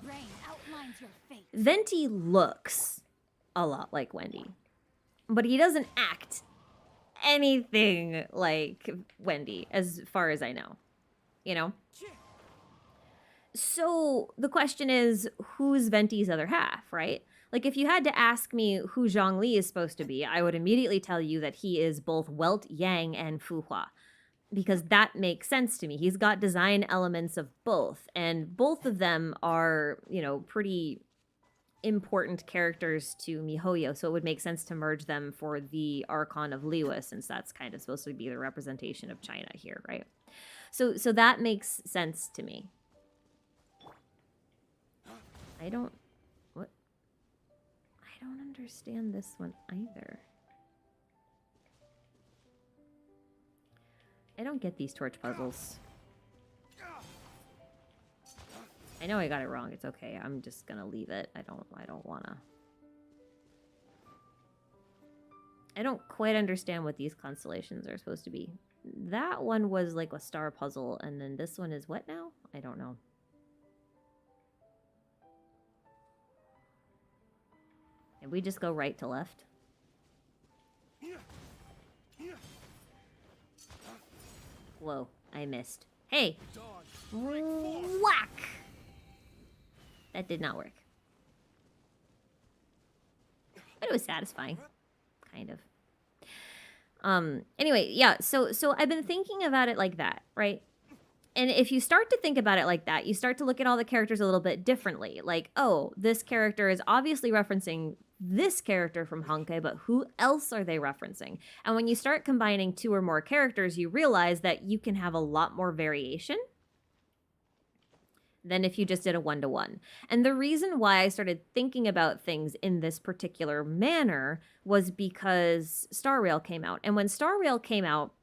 Rain outlines your fate. Venti looks a lot like Wendy, but he doesn't act anything like Wendy, as far as I know. You know? So the question is, who's Venti's other half, right? Like, if you had to ask me who Zhongli is supposed to be, I would immediately tell you that he is both Welt, Yang, and Fuhua. Because that makes sense to me. He's got design elements of both, and both of them are, you know, pretty important characters to MiHoYo, so it would make sense to merge them for the Archon of Liwa, since that's kind of supposed to be the representation of China here, right? So that makes sense to me. I don't understand this one either. I don't get these torch puzzles. I know I got it wrong. It's okay. I'm just gonna leave it. I don't wanna. I don't quite understand what these constellations are supposed to be. That one was like a star puzzle, and then this one is what now? I don't know. And we just go right to left? Whoa, I missed. Hey! Whack! That did not work. But it was satisfying. Kind of. Anyway, yeah, so I've been thinking about it like that, right? And if you start to think about it like that, you start to look at all the characters a little bit differently. Like, oh, this character is obviously referencing this character from Honkai, but who else are they referencing? And when you start combining two or more characters, you realize that you can have a lot more variation than if you just did a one-to-one. And the reason why I started thinking about things in this particular manner was because Star Rail came out. And when Star Rail came out,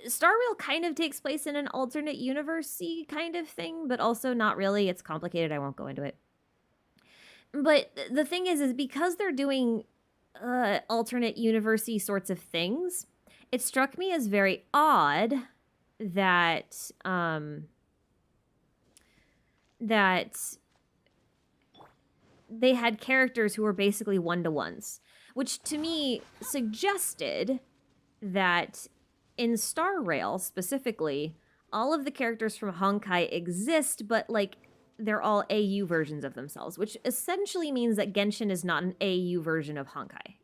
Star Rail kind of takes place in an alternate universe-y kind of thing, but also not really. It's complicated. I won't go into it. But the thing is because they're doing alternate universe-y sorts of things, it struck me as very odd that that they had characters who were basically one-to-ones, which to me suggested that in Star Rail specifically, all of the characters from Honkai exist, but like they're all AU versions of themselves, which essentially means that Genshin is not an AU version of Honkai.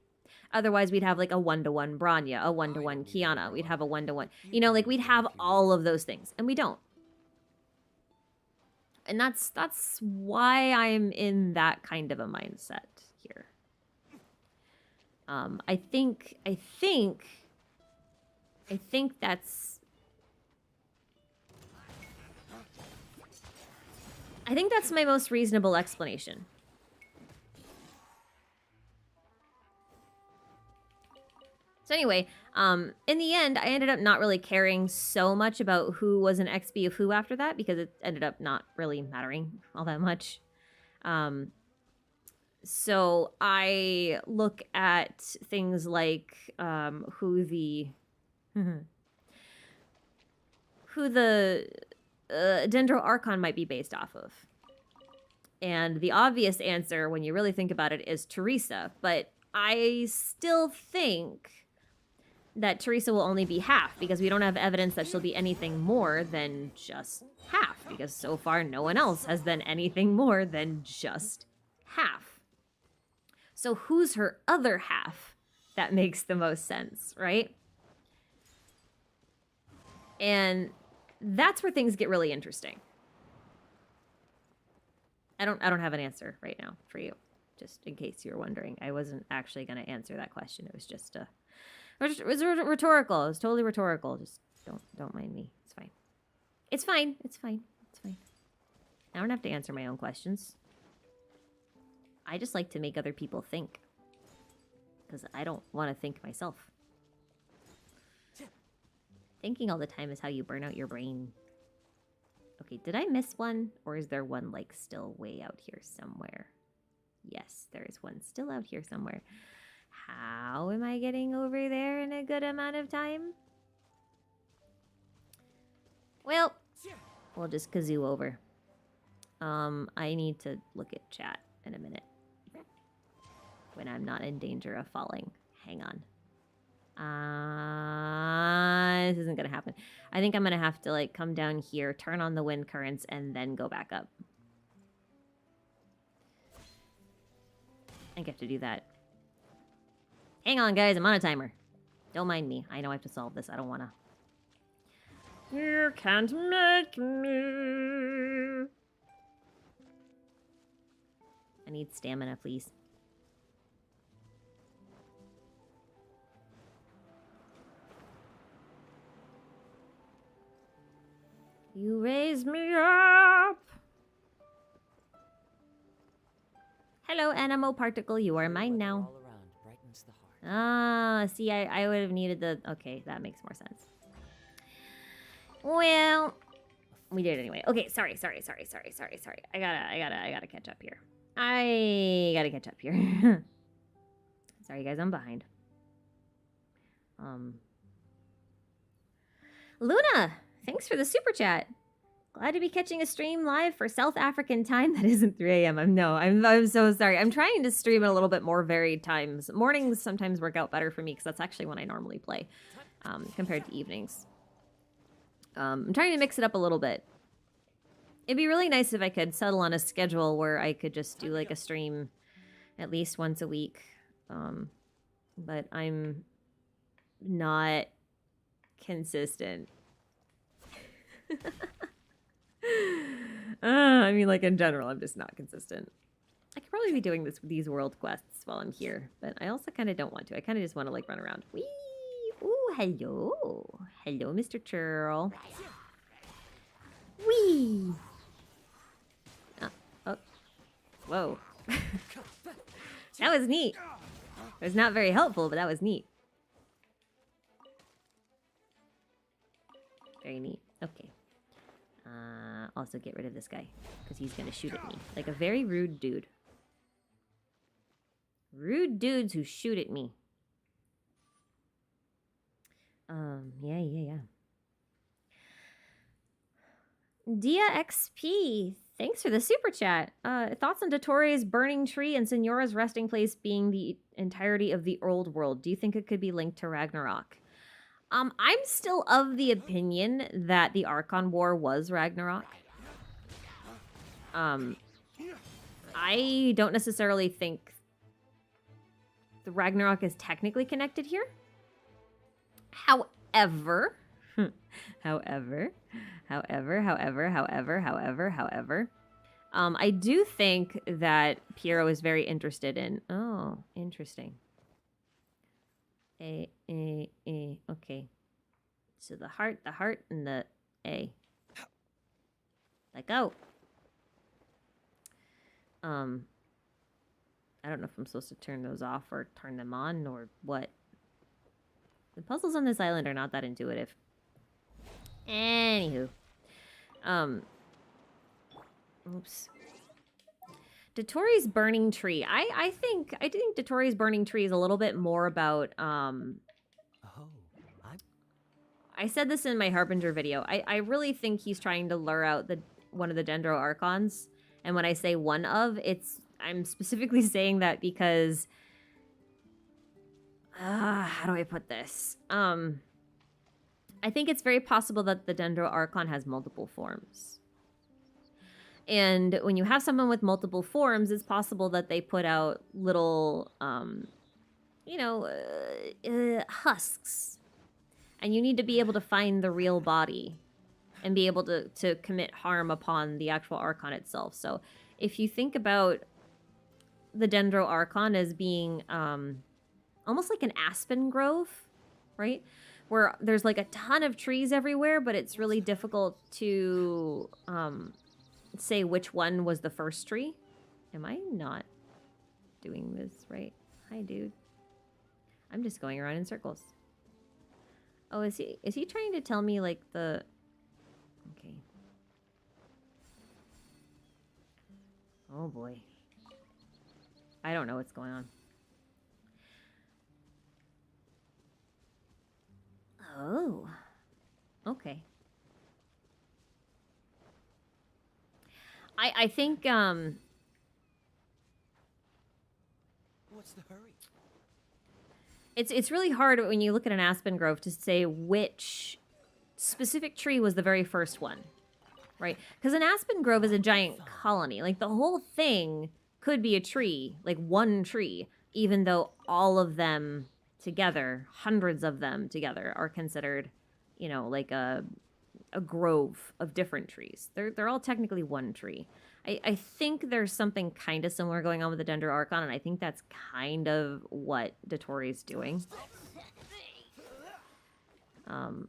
Otherwise, we'd have like a one-to-one Branya, a one-to-one Kiana. We'd have a one-to-one, you know, like we'd have all of those things, and we don't. And that's why I'm in that kind of a mindset here. I think that's my most reasonable explanation. So anyway, in the end, I ended up not really caring so much about who was an XB of who after that, because it ended up not really mattering all that much. So I look at things like who the Dendro Archon might be based off of. And the obvious answer, when you really think about it, is Teresa. But I still think that Teresa will only be half, because we don't have evidence that she'll be anything more than just half, because so far no one else has been anything more than just half. So who's her other half? That makes the most sense, right? And that's where things get really interesting. I don't have an answer right now for you, just in case you were wondering. I wasn't actually going to answer that question. It was just it was rhetorical. It was totally rhetorical. Just don't mind me. It's fine. It's fine. It's fine. It's fine. I don't have to answer my own questions. I just like to make other people think, because I don't want to think myself. Thinking all the time is how you burn out your brain. Okay, did I miss one? Or is there one, like, still way out here somewhere? Yes, there is one still out here somewhere. How am I getting over there in a good amount of time? Well, we'll just kazoo over. I need to look at chat in a minute. When I'm not in danger of falling. Hang on. This isn't gonna happen. I think I'm gonna have to like come down here, turn on the wind currents, and then go back up. I think I have to do that. Hang on, guys. I'm on a timer. Don't mind me. I know I have to solve this. I don't wanna. You can't make me. I need stamina, please. You raise me up. Hello, Animo Particle. You are mine now. All around brightens the heart. Ah, see, I would have needed the... Okay, that makes more sense. Well, we did it anyway. Okay, sorry. I gotta catch up here. I gotta catch up here. Sorry, guys, I'm behind. Luna, thanks for the super chat. Glad to be catching a stream live for South African time that isn't 3 a.m. I'm so sorry. I'm trying to stream at a little bit more varied times. Mornings sometimes work out better for me because that's actually when I normally play, compared to evenings. I'm trying to mix it up a little bit. It'd be really nice if I could settle on a schedule where I could just do like a stream at least once a week. But I'm not consistent. I mean, like in general, I'm just not consistent. I could probably be doing these world quests while I'm here, but I also kind of don't want to. I kind of just want to like run around. Whee! Ooh, hello. Hello, Mr. Churl. Whee! Oh. Whoa. That was neat. It was not very helpful, but that was neat. Very neat. Okay. Also get rid of this guy, because he's going to shoot at me. Like a very rude dude. Rude dudes who shoot at me. Yeah. Dia XP, thanks for the super chat. Thoughts on Dottore's burning tree and Signora's resting place being the entirety of the old world? Do you think it could be linked to Ragnarok? I'm still of the opinion that the Archon War was Ragnarok. I don't necessarily think the Ragnarok is technically connected here. However, I do think that Piero is very interested in... Oh, interesting. Okay. So the heart, and the A. Let go. I don't know if I'm supposed to turn those off or turn them on or what. The puzzles on this island are not that intuitive. Anywho. Oops. Dottore's burning tree. I think Dottore's burning tree is a little bit more about I said this in my Harbinger video. I really think he's trying to lure out one of the Dendro Archons. And when I say one of, I'm specifically saying that because how do I put this? I think it's very possible that the Dendro Archon has multiple forms. And when you have someone with multiple forms, it's possible that they put out little, husks. And you need to be able to find the real body and be able to commit harm upon the actual Archon itself. So if you think about the Dendro Archon as being almost like an aspen grove, right? Where there's like a ton of trees everywhere, but it's really difficult to say which one was the first tree. Am I not doing this right? Hi, dude. I'm just going around in circles. Oh, is he trying to tell me like the... Okay. Oh boy. I don't know what's going on. Oh. Okay. I think What's the hurry? It's really hard when you look at an aspen grove to say which specific tree was the very first one, right? Because an aspen grove is a giant colony. Like, the whole thing could be a tree, like one tree, even though all of them together, hundreds of them together, are considered, you know, like a grove of different trees. They're all technically one tree. I think there's something kind of similar going on with the Dendroarchon, and I think that's kind of what Dottore doing. But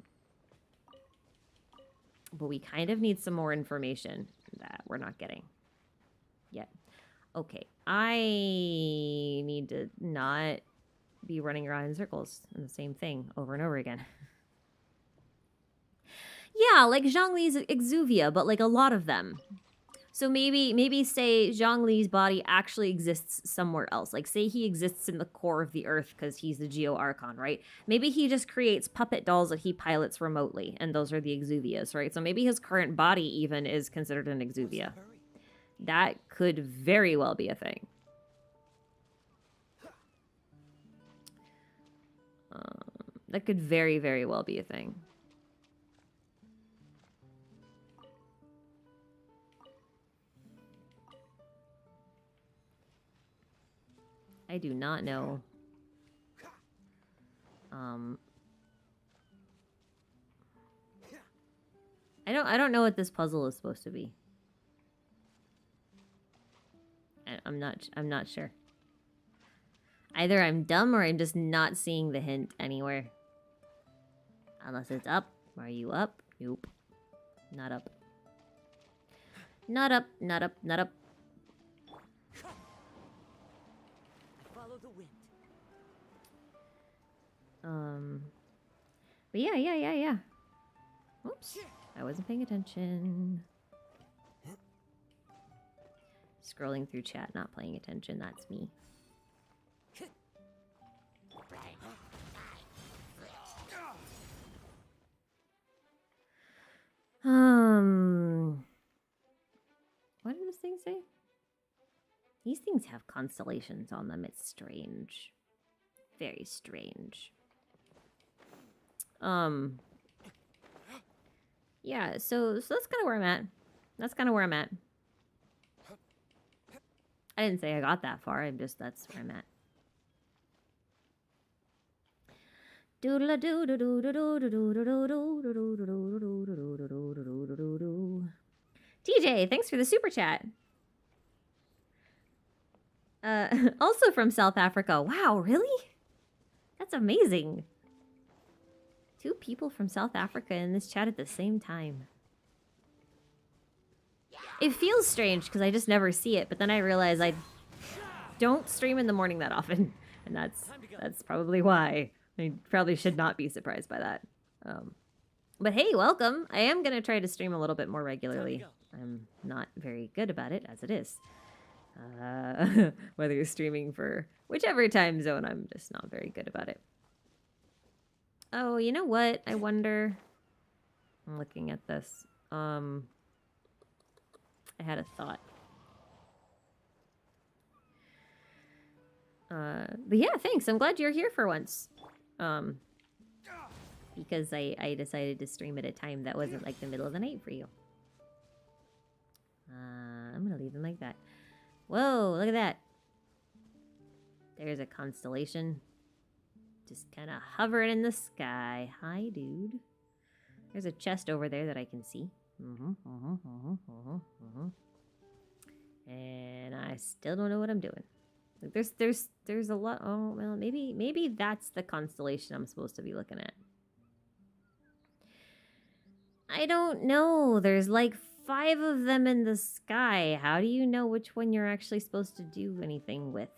we kind of need some more information that we're not getting yet. Okay, I need to not be running around in circles in the same thing over and over again. Yeah, like Zhongli's exuvia, but like a lot of them. So maybe say Zhongli's body actually exists somewhere else. Like, say he exists in the core of the earth because he's the Geo-Archon, right? Maybe he just creates puppet dolls that he pilots remotely, and those are the exuvias, right? So maybe his current body even is considered an exuvia. That could very well be a thing. That could very, very well be a thing. I do not know. I don't know what this puzzle is supposed to be. I'm not sure. Either I'm dumb or I'm just not seeing the hint anywhere. Unless it's up. Are you up? Nope. Not up. Not up, not up, not up. Follow the wind. But yeah. Oops. I wasn't paying attention. Scrolling through chat, not paying attention. That's me. What did this thing say? These things have constellations on them. It's strange. Very strange. Yeah, so that's kind of where I'm at. That's kind of where I'm at. I didn't say I got that far. That's where I'm at. TJ, thanks for the super chat. Also from South Africa. Wow, really? That's amazing. 2 people from South Africa in this chat at the same time. It feels strange because I just never see it, but then I realize I don't stream in the morning that often, and that's probably why. I probably should not be surprised by that. But hey, welcome. I am going to try to stream a little bit more regularly. I'm not very good about it, as it is. Whether you're streaming for whichever time zone, I'm just not very good about it. Oh, you know what? I wonder... I'm looking at this. I had a thought. But yeah, thanks. I'm glad you're here for once. Because I decided to stream at a time that wasn't like the middle of the night for you. I'm gonna leave them like that. Whoa, look at that. There's a constellation. Just kind of hovering in the sky. Hi, dude. There's a chest over there that I can see. And I still don't know what I'm doing. Like there's a lot. Oh well, maybe that's the constellation I'm supposed to be looking at. I don't know. There's like 5 of them in the sky. How do you know which one you're actually supposed to do anything with?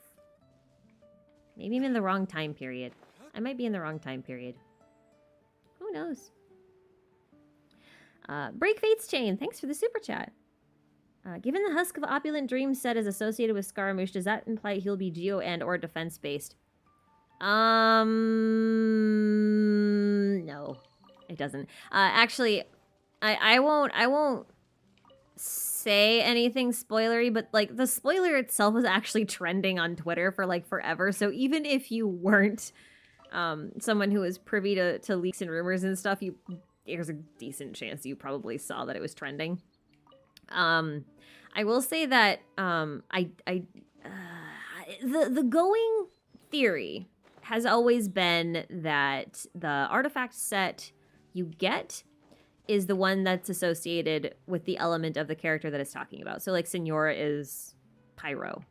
Maybe I'm in the wrong time period. I might be in the wrong time period. Who knows? Break Fate's Chain, thanks for the super chat. Given the Husk of Opulent Dreams set is associated with Scaramouche, does that imply he'll be geo and or defense based? No, it doesn't. Actually, I won't say anything spoilery, but like the spoiler itself was actually trending on Twitter for like forever. So even if you weren't someone who is privy to leaks and rumors and stuff, there's a decent chance you probably saw that it was trending. I will say that the going theory has always been that the artifact set you get is the one that's associated with the element of the character that it's talking about. So like Senora is Pyro,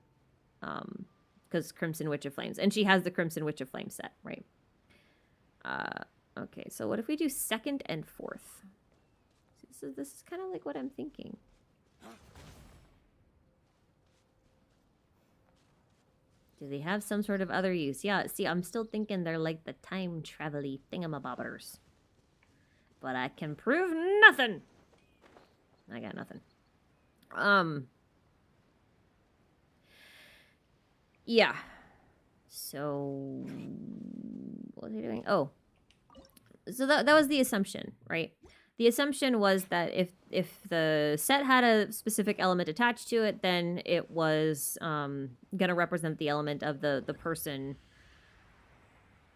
because Crimson Witch of Flames, and she has the Crimson Witch of Flames set, right? Okay, so what if we do 2nd and 4th? This is kind of like what I'm thinking. Do they have some sort of other use? Yeah, see, I'm still thinking they're like the time travel-y thingamabobbers. But I can prove nothing. I got nothing. Yeah. So what was he doing? Oh. So that was the assumption, right? The assumption was that if the set had a specific element attached to it, then it was gonna represent the element of the person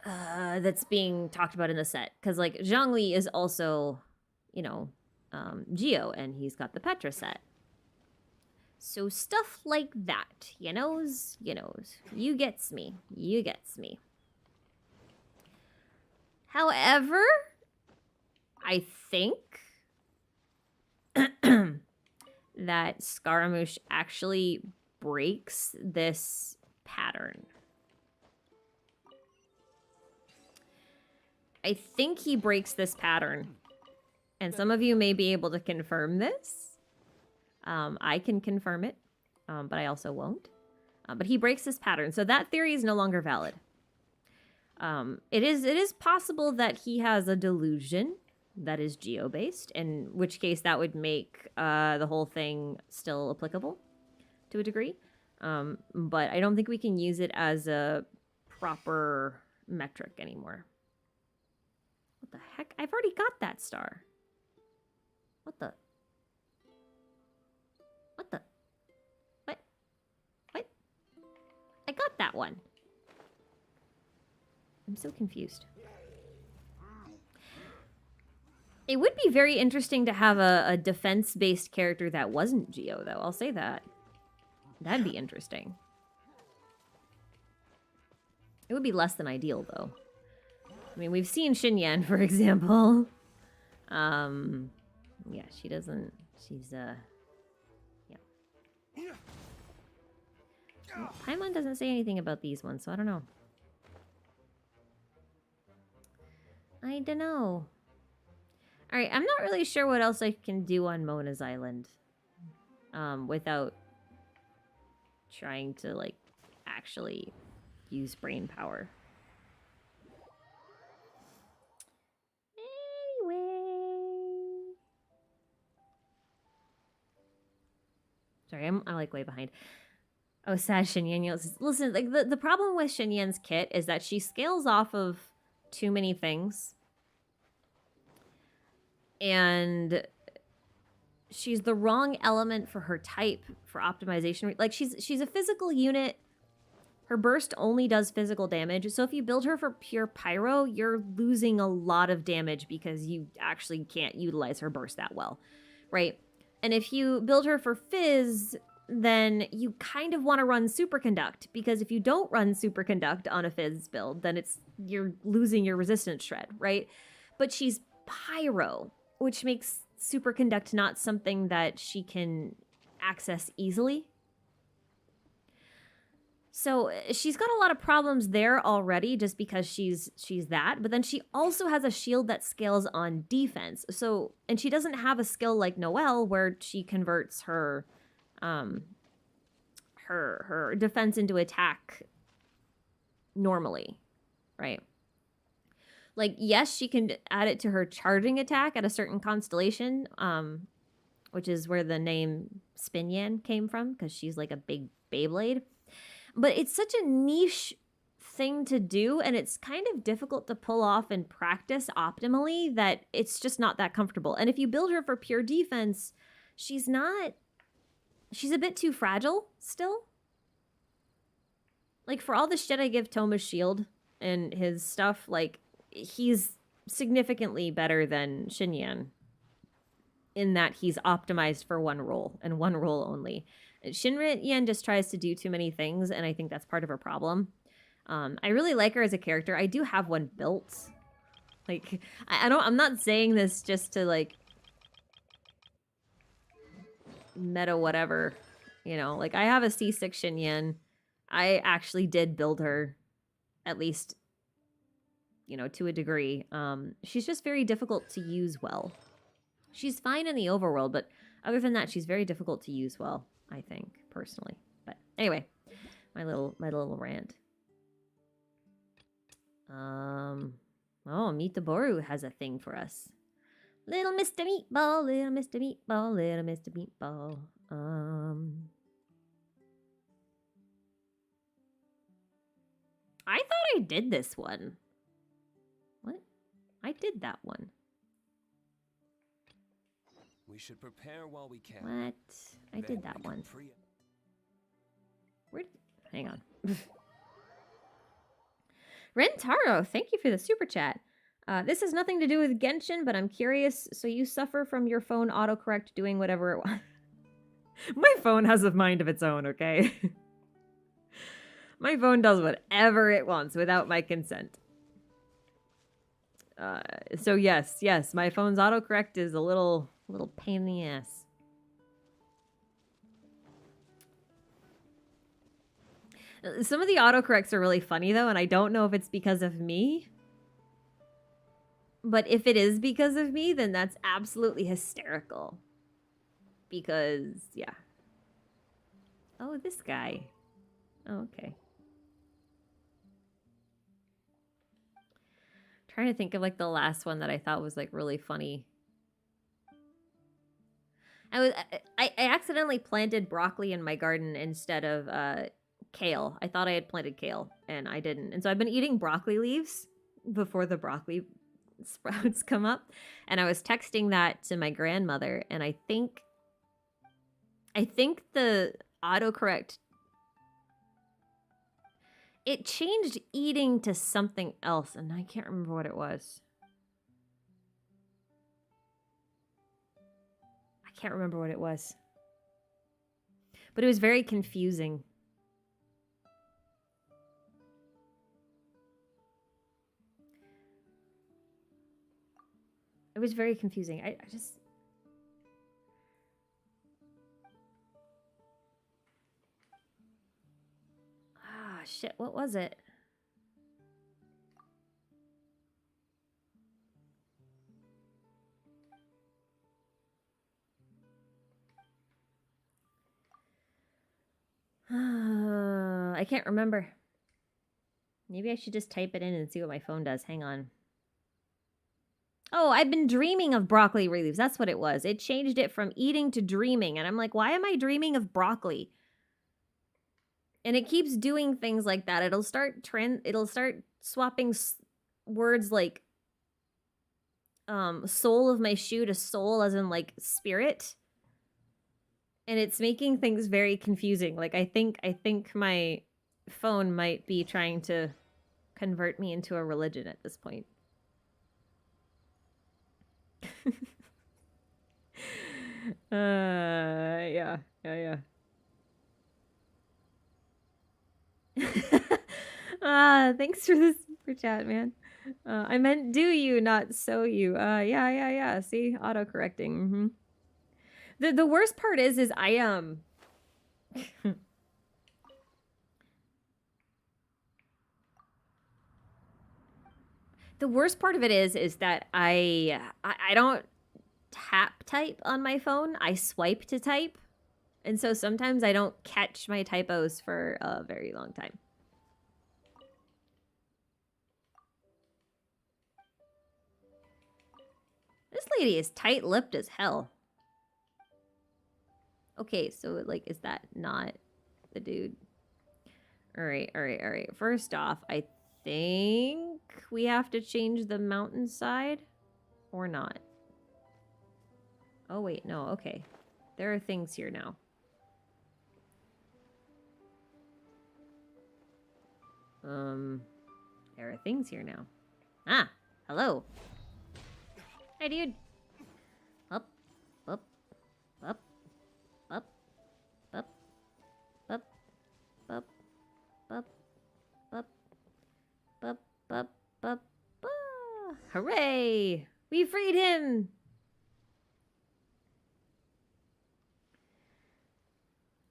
that's being talked about in the set. Because like Zhongli is also, you know, Geo, and he's got the Petra set. So stuff like that, you knows. You gets me. However, I think that Scaramouche actually breaks this pattern. I think he breaks this pattern. And some of you may be able to confirm this. I can confirm it, but I also won't. But he breaks this pattern. So that theory is no longer valid. It is possible that he has a delusion that is geo-based, in which case that would make the whole thing still applicable to a degree. But I don't think we can use it as a proper metric anymore. What the heck? I've already got that star. What the? What? I got that one. I'm so confused. It would be very interesting to have a defense-based character that wasn't Geo, though. I'll say that. That'd be interesting. It would be less than ideal, though. I mean, we've seen Xinyan, for example. Yeah, she doesn't... She's, yeah. Paimon doesn't say anything about these ones, so I don't know. I don't know. Alright, I'm not really sure what else I can do on Mona's Island. Without trying to, like, actually use brain power. Anyway. Sorry, I'm like way behind. Oh, sad Xinyan. Listen, like the problem with Xinyan's kit is that she scales off of too many things. And she's the wrong element for her type for optimization. Like she's a physical unit. Her burst only does physical damage. So if you build her for pure pyro, you're losing a lot of damage because you actually can't utilize her burst that well, right? And if you build her for fizz, then you kind of want to run superconduct, because if you don't run superconduct on a fizz build, then you're losing your resistance shred, right? But she's pyro, which makes superconduct not something that she can access easily. So she's got a lot of problems there already just because she's that, but then she also has a shield that scales on defense. So, and she doesn't have a skill like Noelle where she converts her defense into attack normally, right? Like, yes, she can add it to her charging attack at a certain constellation, which is where the name Spinyan came from, because she's like a big Beyblade. But it's such a niche thing to do, and it's kind of difficult to pull off and practice optimally, that it's just not that comfortable. And if you build her for pure defense, she's a bit too fragile still. Like, for all the shit I give Toma's shield, and his stuff, like, he's significantly better than Xinyan in that he's optimized for one role and one role only. Xinyan just tries to do too many things, and I think that's part of her problem. I really like her as a character. I do have one built. Like, I'm not saying this just to, like, meta whatever, you know. Like, I have a C6 Xinyan. I actually did build her, at least, you know, to a degree. She's just very difficult to use well. She's fine in the overworld, but other than that, she's very difficult to use well, I think, personally. But anyway, my little rant. Oh, Meet the Boru has a thing for us. Little Mr. Meatball, little Mr. Meatball, little Mr. Meatball. I thought I did this one. What? I did that one. We should prepare while we can. What? I Then did that we can one. pre- Where? Hang on. Rentaro, thank you for the super chat. This has nothing to do with Genshin, but I'm curious. So you suffer from your phone autocorrect doing whatever it wants? My phone has a mind of its own, okay? My phone does whatever it wants without my consent. So yes, my phone's autocorrect is a little pain in the ass. Some of the autocorrects are really funny though, and I don't know if it's because of me. But if it is because of me, then that's absolutely hysterical. Because, yeah. Oh, this guy. Oh, okay. Trying to think of like the last one that I thought was like really funny. I accidentally planted broccoli in my garden instead of kale. I thought I had planted kale and I didn't. And so I've been eating broccoli leaves before the broccoli sprouts come up. And I was texting that to my grandmother, and I think the autocorrect, it changed eating to something else, and I can't remember what it was. I can't remember what it was. But it was very confusing. It was very confusing. I just... Ah, shit. What was it? I can't remember. Maybe I should just type it in and see what my phone does. Hang on. Oh, I've been dreaming of broccoli leaves. That's what it was. It changed it from eating to dreaming. And I'm like, why am I dreaming of broccoli? And it keeps doing things like that. It'll start swapping words like sole of my shoe to soul as in like spirit. And it's making things very confusing. Like I think my phone might be trying to convert me into a religion at this point. Yeah. Thanks for this super chat, man. I meant do you, not so you. Yeah. See, auto-correcting. The worst part is I the worst part of it is that I don't tap type on my phone. I swipe to type. And so sometimes I don't catch my typos for a very long time. This lady is tight-lipped as hell. Okay, so like, is that not the dude? All right. First off, I think we have to change the mountainside or not. Oh, wait, no, okay. There are things here now. There are things here now. Ah, hello. Hi, dude. Up, up, up, up, up, up, up, up, up, up, up, up. Ah, hooray! We freed him!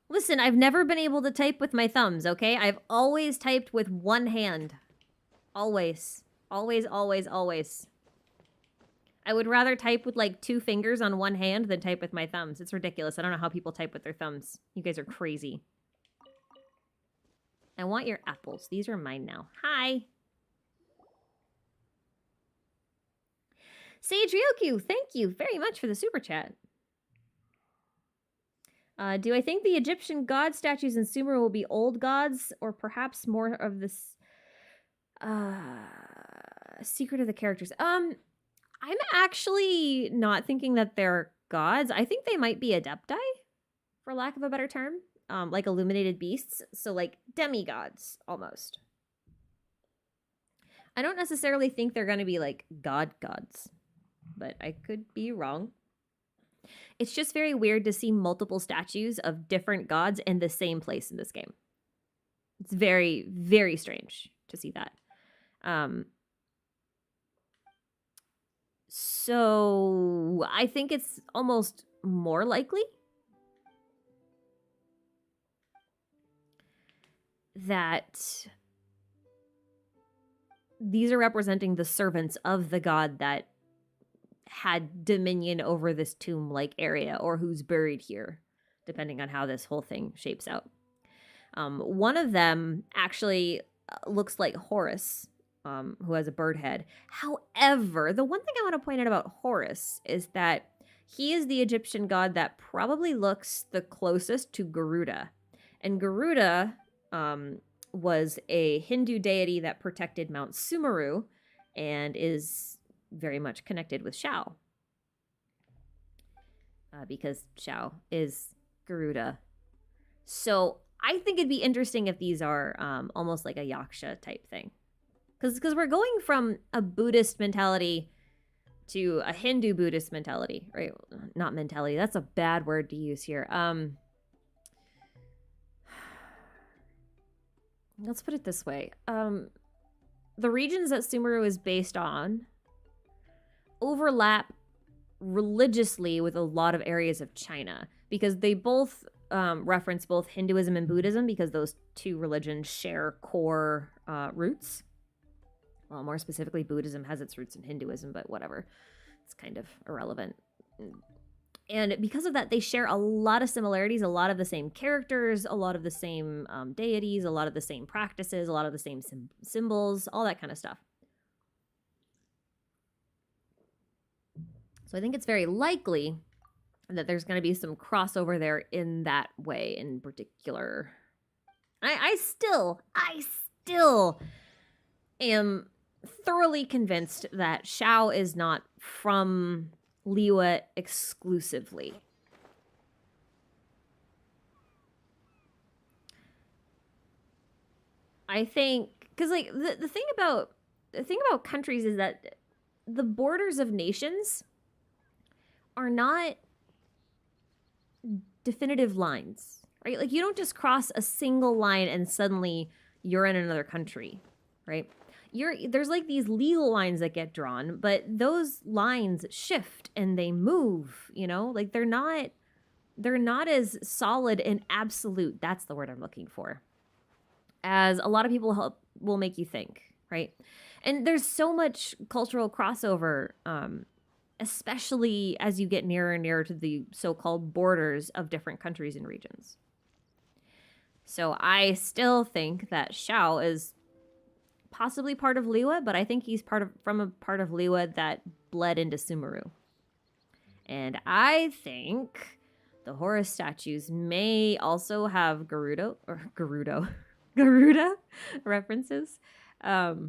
Listen, I've never been able to type with my thumbs, okay? I've always typed with one hand. Always. Always, always, always. I would rather type with like 2 fingers on one hand than type with my thumbs. It's ridiculous. I don't know how people type with their thumbs. You guys are crazy. I want your apples. These are mine now. Hi. Sage Ryoku, thank you very much for the super chat. Do I think the Egyptian god statues in Sumeru will be old gods, or perhaps more of this secret of the characters? I'm actually not thinking that they're gods. I think they might be adepti, for lack of a better term, like illuminated beasts. So like demigods almost. I don't necessarily think they're going to be like gods, but I could be wrong. It's just very weird to see multiple statues of different gods in the same place in this game. It's very, very strange to see that. So I think it's almost more likely that these are representing the servants of the god that had dominion over this tomb-like area, or who's buried here, depending on how this whole thing shapes out. One of them actually looks like Horus, who has a bird head. However, the one thing I want to point out about Horus is that he is the Egyptian god that probably looks the closest to Garuda. And Garuda was a Hindu deity that protected Mount Sumeru and is very much connected with Shao. Because Shao is Garuda. So I think it'd be interesting if these are almost like a Yaksha type thing. Because we're going from a Buddhist mentality to a Hindu Buddhist mentality, right? Not mentality. That's a bad word to use here. Let's put it this way. The regions that Sumeru is based on overlap religiously with a lot of areas of China, because they both reference both Hinduism and Buddhism, because those two religions share core roots. Well, more specifically, Buddhism has its roots in Hinduism, but whatever. It's kind of irrelevant. And because of that, they share a lot of similarities, a lot of the same characters, a lot of the same deities, a lot of the same practices, a lot of the same symbols, all that kind of stuff. So I think it's very likely that there's going to be some crossover there in that way in particular. I still am thoroughly convinced that Shao is not from Liyue exclusively. I think, because like the thing about countries is that the borders of nations are not definitive lines, right? Like you don't just cross a single line and suddenly you're in another country, right? There's like these legal lines that get drawn, but those lines shift and they move, you know? Like they're not as solid and absolute, that's the word I'm looking for, as a lot of people will make you think, right? And there's so much cultural crossover, especially as you get nearer and nearer to the so-called borders of different countries and regions. So I still think that Shao is possibly part of Liyue, but I think he's from a part of Liyue that bled into Sumeru. And I think the Horus statues may also have Garuda references that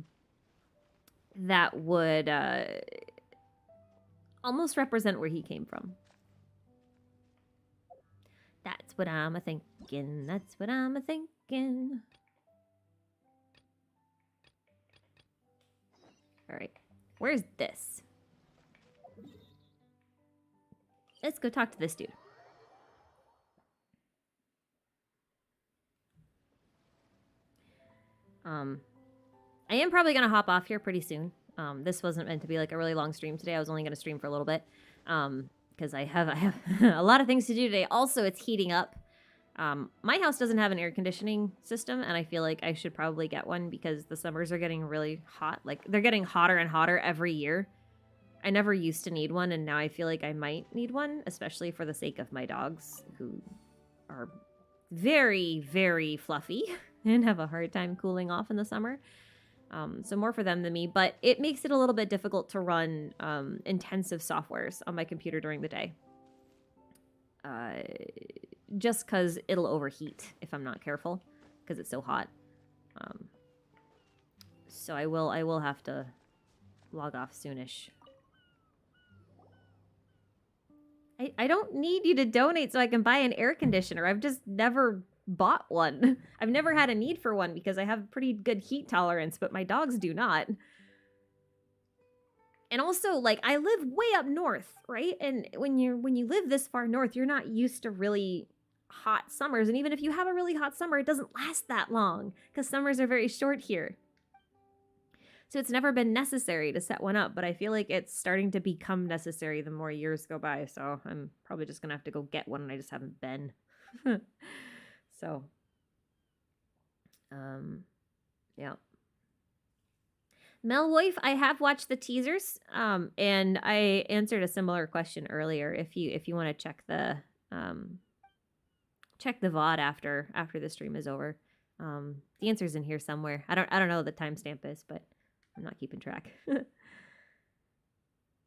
would almost represent where he came from. That's what I'm a-thinking. That's what I'm a-thinking. All right. Where's this? Let's go talk to this dude. I am probably gonna hop off here pretty soon. This wasn't meant to be like a really long stream today. I was only gonna stream for a little bit. Because I have a lot of things to do today. Also, it's heating up. My house doesn't have an air conditioning system, and I feel like I should probably get one because the summers are getting really hot. Like, they're getting hotter and hotter every year. I never used to need one, and now I feel like I might need one, especially for the sake of my dogs, who are very, very fluffy and have a hard time cooling off in the summer. So more for them than me, but it makes it a little bit difficult to run intensive softwares on my computer during the day. Just because it'll overheat if I'm not careful, because it's so hot. So I will have to log off soonish. I don't need you to donate so I can buy an air conditioner. I've just never bought one. I've never had a need for one because I have pretty good heat tolerance, but my dogs do not. And also, like, I live way up north, right? And when you live this far north, you're not used to really hot summers. And even if you have a really hot summer, it doesn't last that long because summers are very short here. So it's never been necessary to set one up, but I feel like it's starting to become necessary the more years go by. So I'm probably just gonna have to go get one, and I just haven't been. So, yeah. Melwoif, I have watched the teasers, and I answered a similar question earlier. If you want to check the VOD after the stream is over, the answer's in here somewhere. I don't know what the timestamp is, but I'm not keeping track.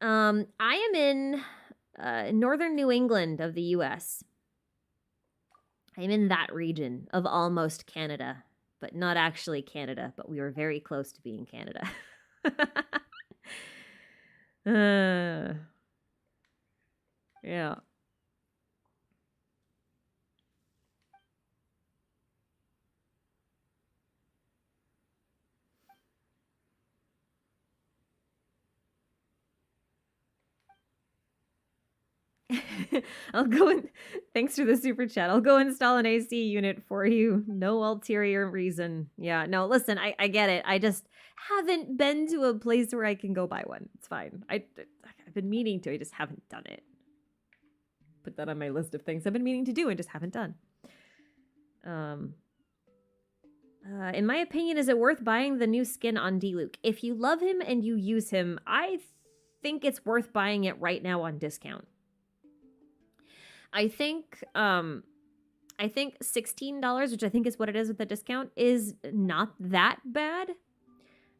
I am in northern New England of the U.S. I'm in that region of almost Canada, but not actually Canada, but we were very close to being Canada. Yeah. I'll go and thanks for the super chat. I'll go install an AC unit for you. No ulterior reason. Yeah, no, listen, I get it. I just haven't been to a place where I can go buy one. It's fine. I've been meaning to. I just haven't done it. Put that on my list of things I've been meaning to do and just haven't done. In my opinion, is it worth buying the new skin on D-Luke? If you love him and you use him, I think it's worth buying it right now on discount. I think $16, which I think is what it is with the discount, is not that bad.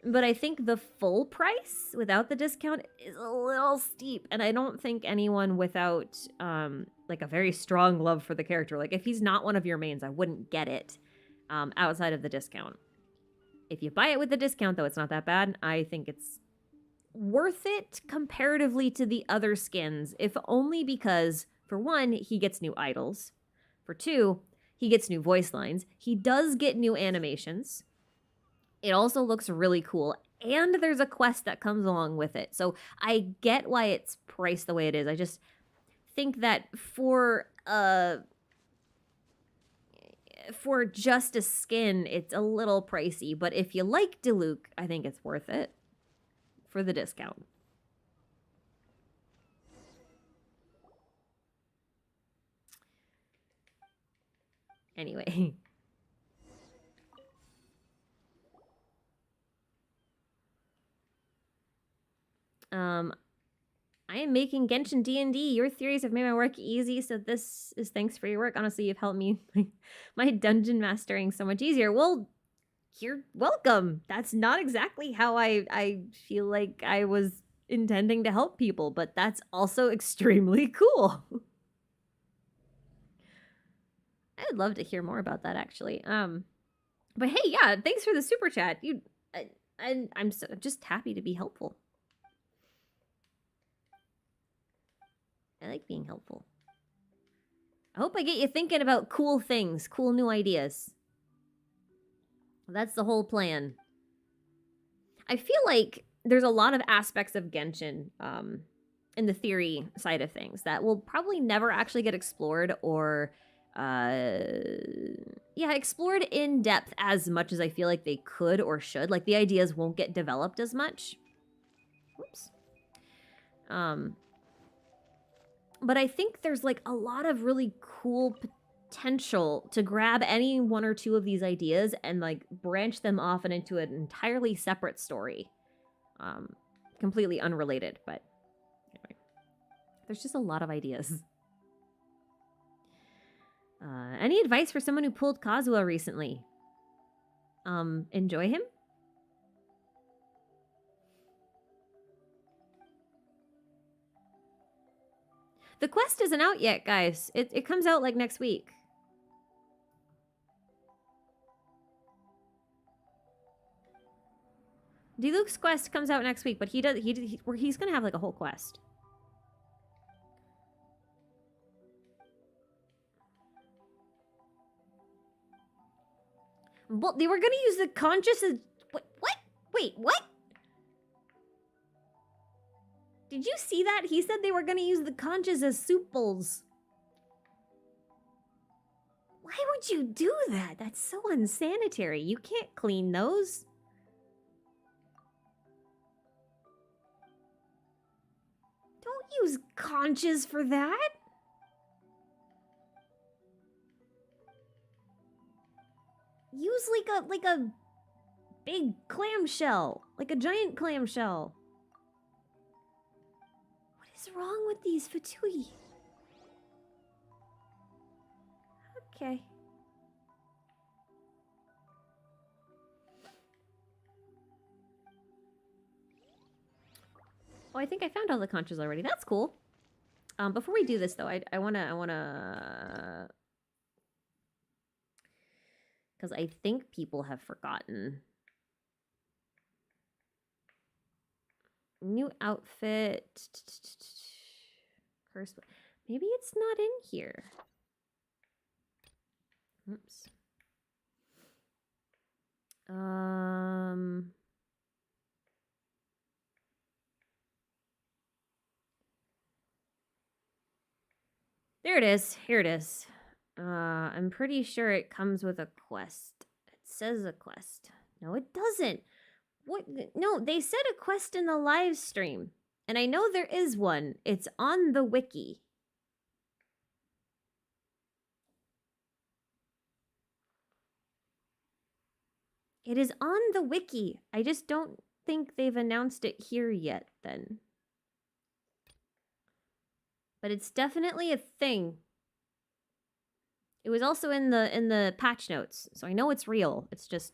But I think the full price without the discount is a little steep. And I don't think anyone without like a very strong love for the character, like if he's not one of your mains, I wouldn't get it outside of the discount. If you buy it with the discount, though, it's not that bad. I think it's worth it comparatively to the other skins, if only because, for one, he gets new idols. For two, he gets new voice lines. He does get new animations. It also looks really cool. And there's a quest that comes along with it. So I get why it's priced the way it is. I just think that for just a skin, it's a little pricey. But if you like Diluc, I think it's worth it for the discount. Anyway. I am making Genshin D&D. Your theories have made my work easy, so this is thanks for your work. Honestly, you've helped me my dungeon mastering so much easier. Well, you're welcome. That's not exactly how I feel like I was intending to help people, but that's also extremely cool. I'd love to hear more about that, actually. But hey, yeah, thanks for the super chat. I'm so just happy to be helpful. I like being helpful. I hope I get you thinking about cool things, cool new ideas. That's the whole plan. I feel like there's a lot of aspects of Genshin in the theory side of things that will probably never actually get explored or explored in depth as much as I feel like they could or should. Like the ideas won't get developed as much. Whoops. But I think there's like a lot of really cool potential to grab any one or two of these ideas and like branch them off and into an entirely separate story. Completely unrelated, but anyway. There's just a lot of ideas. Any advice for someone who pulled Kazuha recently? Enjoy him? The quest isn't out yet, guys. It comes out like next week. Diluc's quest comes out next week, but he's gonna have like a whole quest. Well, they were gonna use the conscious as what? Wait, what? Did you see that? He said they were gonna use the conches as soup bowls. Why would you do that? That's so unsanitary. You can't clean those. Don't use conches for that. Use like a big clamshell, like a giant clamshell. What is wrong with these Fatui? Okay. Oh, I think I found all the conches already. That's cool. Before we do this though, I wanna because I think people have forgotten. New outfit. Curse. Maybe it's not in here. Oops. There it is. Here it is. I'm pretty sure it comes with a quest. It says a quest. No, it doesn't. What? No, they said a quest in the live stream. And I know there is one. It's on the wiki. It is on the wiki. I just don't think they've announced it here yet then. But it's definitely a thing. It was also in the patch notes, so I know it's real. It's just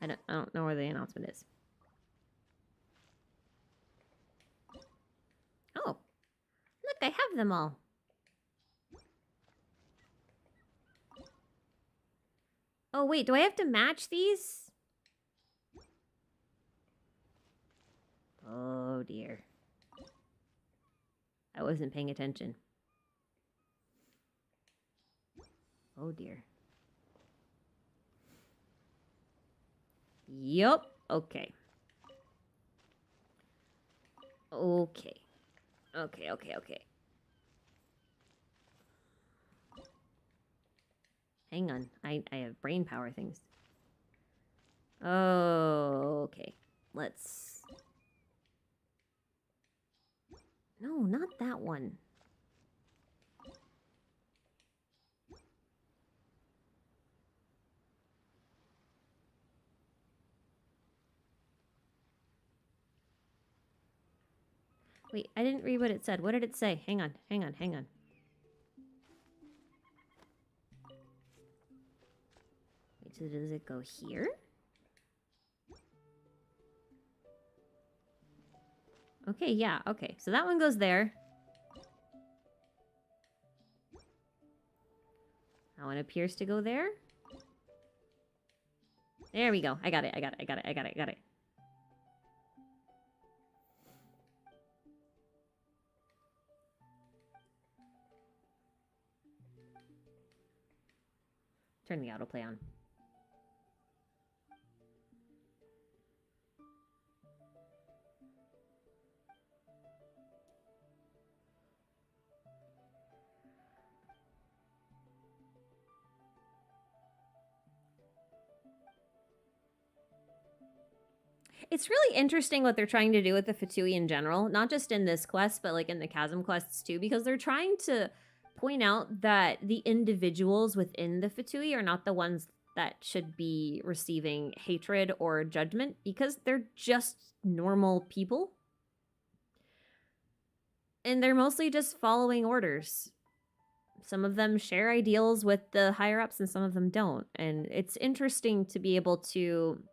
I don't know where the announcement is. Oh, look, I have them all. Oh wait, do I have to match these? Oh dear. I wasn't paying attention. Oh dear. Yup. Okay. Okay. Okay. Hang on. I have brain power things. Oh, okay. Let's... No, not that one. Wait, I didn't read what it said. What did it say? Hang on. Wait, so does it go here? Okay, yeah, okay. So that one goes there. That one appears to go there. There we go. I got it. Turn the autoplay on. It's really interesting what they're trying to do with the Fatui in general, not just in this quest, but like in the Chasm quests too, because they're trying to point out that the individuals within the Fatui are not the ones that should be receiving hatred or judgment, because they're just normal people. And they're mostly just following orders. Some of them share ideals with the higher ups and some of them don't. And it's interesting to be able to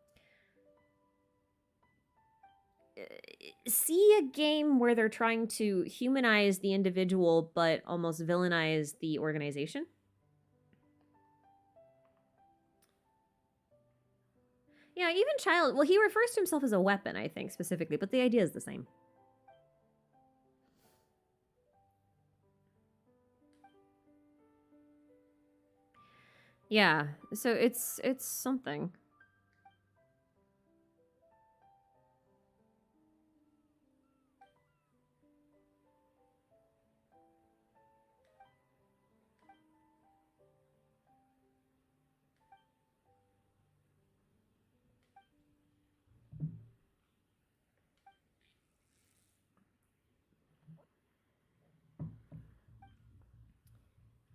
see a game where they're trying to humanize the individual but almost villainize the organization. Yeah, even Child, well, he refers to himself as a weapon, I think, specifically, but the idea is the same. Yeah, so it's something.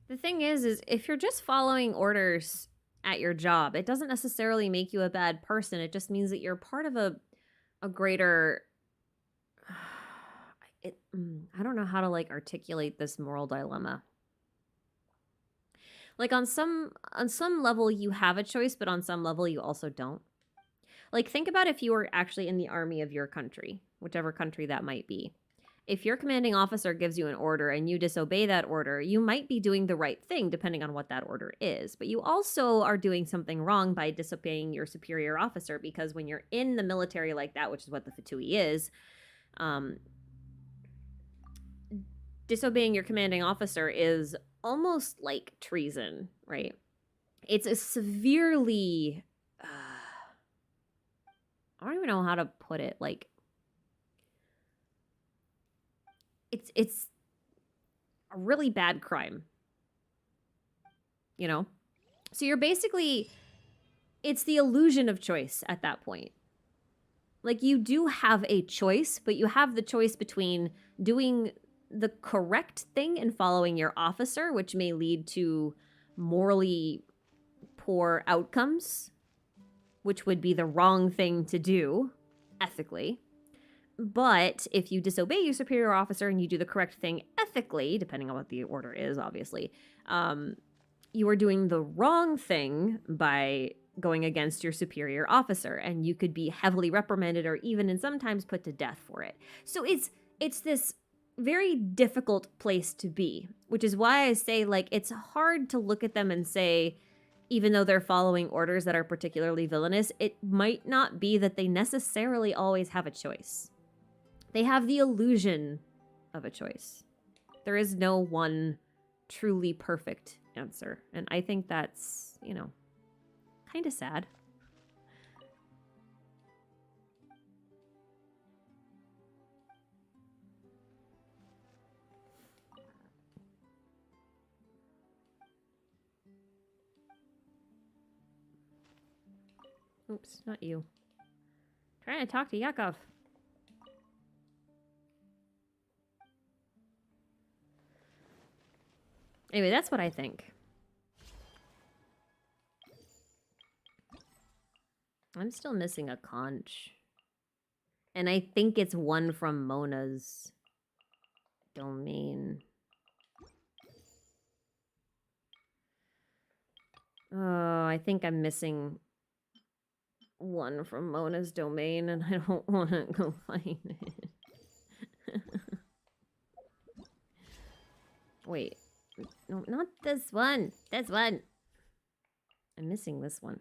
The thing is if you're just following orders at your job, it doesn't necessarily make you a bad person. It just means that you're part of a greater I don't know how to like articulate this moral dilemma. Like on some level you have a choice, but on some level you also don't. Like think about if you were actually in the army of your country, whichever country that might be. If your commanding officer gives you an order and you disobey that order, you might be doing the right thing depending on what that order is. But you also are doing something wrong by disobeying your superior officer, because when you're in the military like that, which is what the Fatui is, disobeying your commanding officer is almost like treason, right? It's a severely... I don't even know how to put it. Like, it's a really bad crime, you know? So you're basically, it's the illusion of choice at that point. Like, you do have a choice, but you have the choice between doing the correct thing and following your officer, which may lead to morally poor outcomes, which would be the wrong thing to do ethically. But if you disobey your superior officer and you do the correct thing ethically, depending on what the order is, obviously, you are doing the wrong thing by going against your superior officer, and you could be heavily reprimanded or even and sometimes put to death for it. So it's this very difficult place to be, which is why I say, like, it's hard to look at them and say, even though they're following orders that are particularly villainous, it might not be that they necessarily always have a choice. They have the illusion of a choice. There is no one truly perfect answer. And I think that's, you know, kind of sad. Oops, not you. Trying to talk to Yakov. Anyway, that's what I think. I'm still missing a conch. And I think it's one from Mona's domain. Oh, I think I'm missing one from Mona's domain, and I don't want to go find it. Wait. No, not this one. This one. I'm missing this one.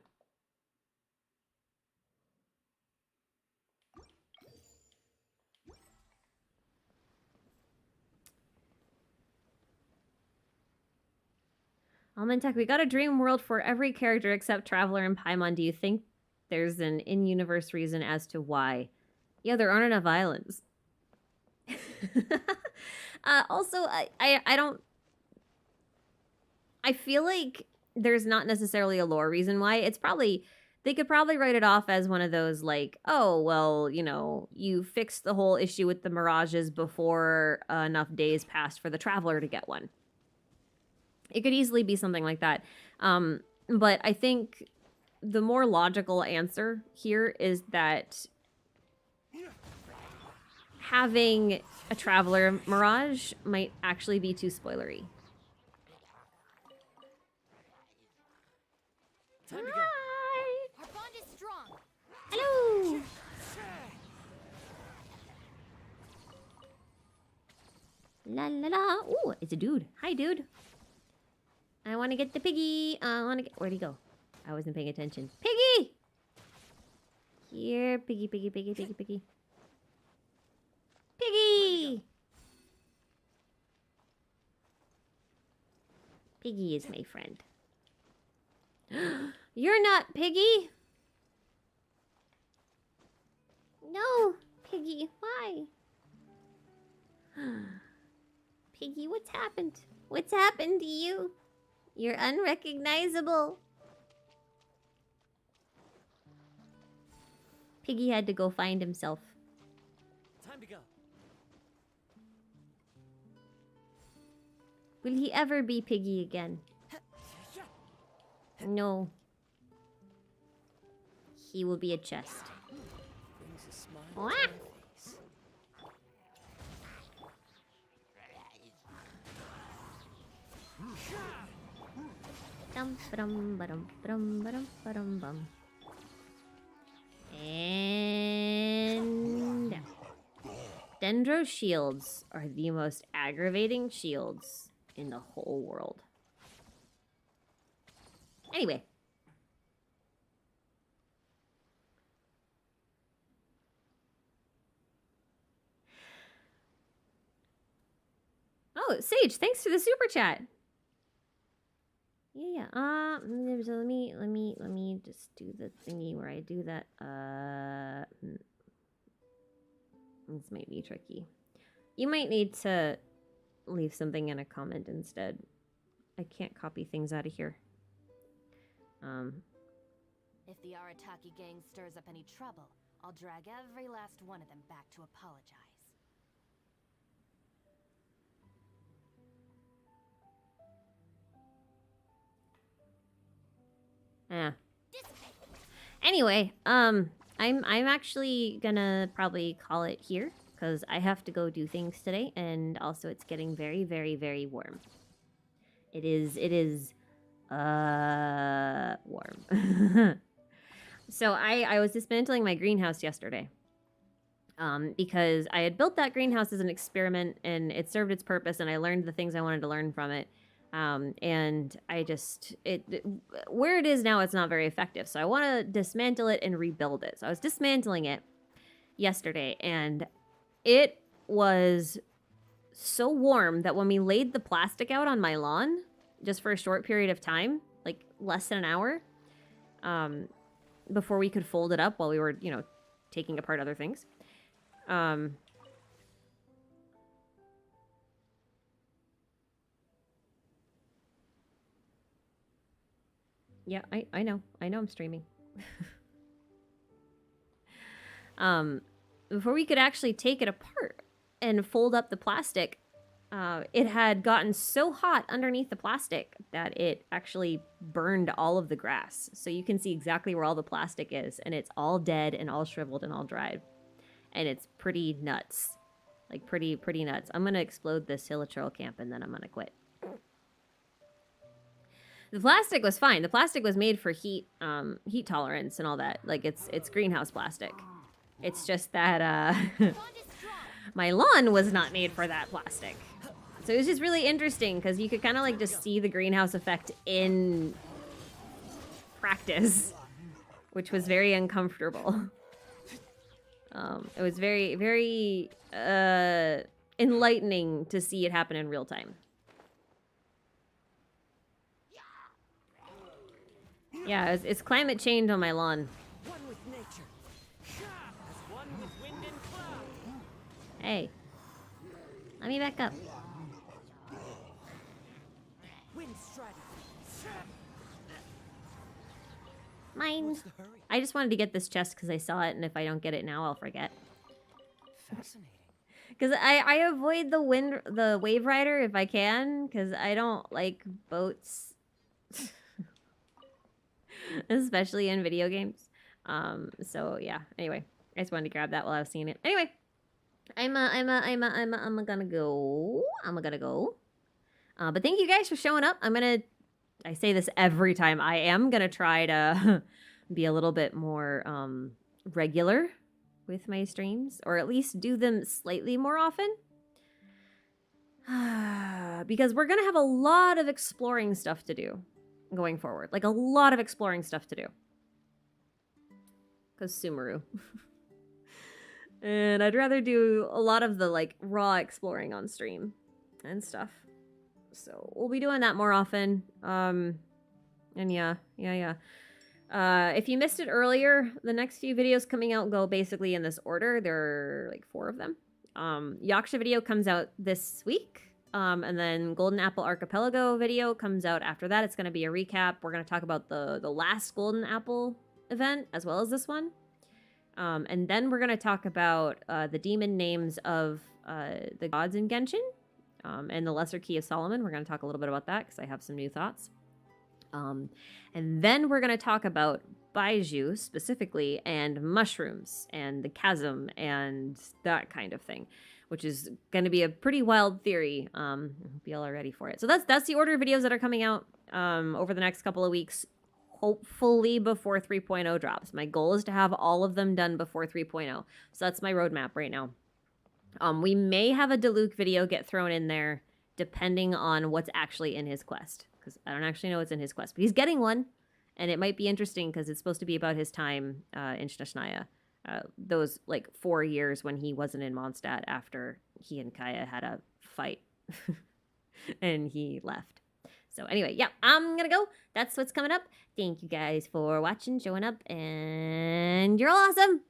Almantech, we got a dream world for every character except Traveler and Paimon. Do you think there's an in-universe reason as to why? Yeah, there aren't enough islands. Also, I don't... I feel like there's not necessarily a lore reason why. It's probably... they could probably write it off as one of those like, oh, well, you know, you fixed the whole issue with the mirages before enough days passed for the traveler to get one. It could easily be something like that. But I think the more logical answer here is that having a traveler mirage might actually be too spoilery. Time to go. Hi. Our bond is strong. Hello. La la la. Ooh, it's a dude. Hi, dude. I want to get the piggy. I want to get. Where'd he go? I wasn't paying attention. Piggy! Here, piggy, piggy, piggy, piggy, piggy. Piggy! Piggy is my friend. You're not Piggy. No, Piggy, why? Piggy, what's happened? What's happened to you? You're unrecognizable. Piggy had to go find himself. Time to go. Will he ever be Piggy again? No. He will be a chest. Brings a smile Wah! to my face. Dum ba-dum ba-dum ba-dum ba-dum ba-dum bum. And Dendro shields are the most aggravating shields in the whole world. Anyway. Oh, Sage, thanks for the super chat. Yeah. So let me just do the thingy where I do that. This might be tricky. You might need to leave something in a comment instead. I can't copy things out of here. If the Arataki gang stirs up any trouble, I'll drag every last one of them back to apologize. Yeah. Anyway, I'm actually gonna probably call it here because I have to go do things today, and also it's getting very, very, very warm. It is warm. So I was dismantling my greenhouse yesterday. Because I had built that greenhouse as an experiment and it served its purpose and I learned the things I wanted to learn from it. And I just, where it is now, it's not very effective. So I want to dismantle it and rebuild it. So I was dismantling it yesterday and it was so warm that when we laid the plastic out on my lawn, just for a short period of time, like less than an hour, before we could fold it up while we were, you know, taking apart other things. Yeah, I know I'm streaming. Before we could actually take it apart and fold up the plastic, it had gotten so hot underneath the plastic that it actually burned all of the grass. So you can see exactly where all the plastic is, and it's all dead and all shriveled and all dried. And it's pretty nuts. Like, pretty nuts. I'm gonna explode this hilichurl camp, and then I'm gonna quit. The plastic was fine. The plastic was made for heat tolerance and all that. Like, it's greenhouse plastic. It's just that, my lawn was not made for that plastic. So it was just really interesting, because you could kind of, like, just see the greenhouse effect in practice, which was very uncomfortable. It was very, very enlightening to see it happen in real time. Yeah, it's climate change on my lawn. One with nature. As one with wind and cloud. Hey, let me back up. Wind strider. Mine. What's the hurry? I just wanted to get this chest because I saw it, and if I don't get it now, I'll forget. Fascinating. Because I avoid the wave rider if I can, because I don't like boats. Especially in video games. So yeah, anyway. I just wanted to grab that while I was seeing it. Anyway. I'm gonna go. But thank you guys for showing up. I say this every time. I am gonna try to be a little bit more regular with my streams, or at least do them slightly more often. Because we're gonna have a lot of exploring stuff to do going forward. Like a lot of exploring stuff to do. Because Sumeru. And I'd rather do a lot of the like raw exploring on stream and stuff. So we'll be doing that more often. And yeah. If you missed it earlier, the next few videos coming out go basically in this order. There are like 4 of them. Yaksha video comes out this week. And then Golden Apple Archipelago video comes out after that. It's going to be a recap. We're going to talk about the last Golden Apple event as well as this one. And then we're going to talk about the demon names of the gods in Genshin and the Lesser Key of Solomon. We're going to talk a little bit about that because I have some new thoughts. And then we're going to talk about Baiju specifically and mushrooms and the chasm and that kind of thing, which is going to be a pretty wild theory. I hope y'all are ready for it. So that's the order of videos that are coming out over the next couple of weeks. Hopefully before 3.0 drops. My goal is to have all of them done before 3.0. So that's my roadmap right now. We may have a Diluc video get thrown in there depending on what's actually in his quest. Because I don't actually know what's in his quest. But he's getting one. And it might be interesting because it's supposed to be about his time in Snezhnaya. Those like 4 years when he wasn't in Mondstadt after he and Kaya had a fight. And he left. So anyway, yeah, I'm gonna go. That's what's coming up. Thank you guys for watching, showing up, and you're all awesome.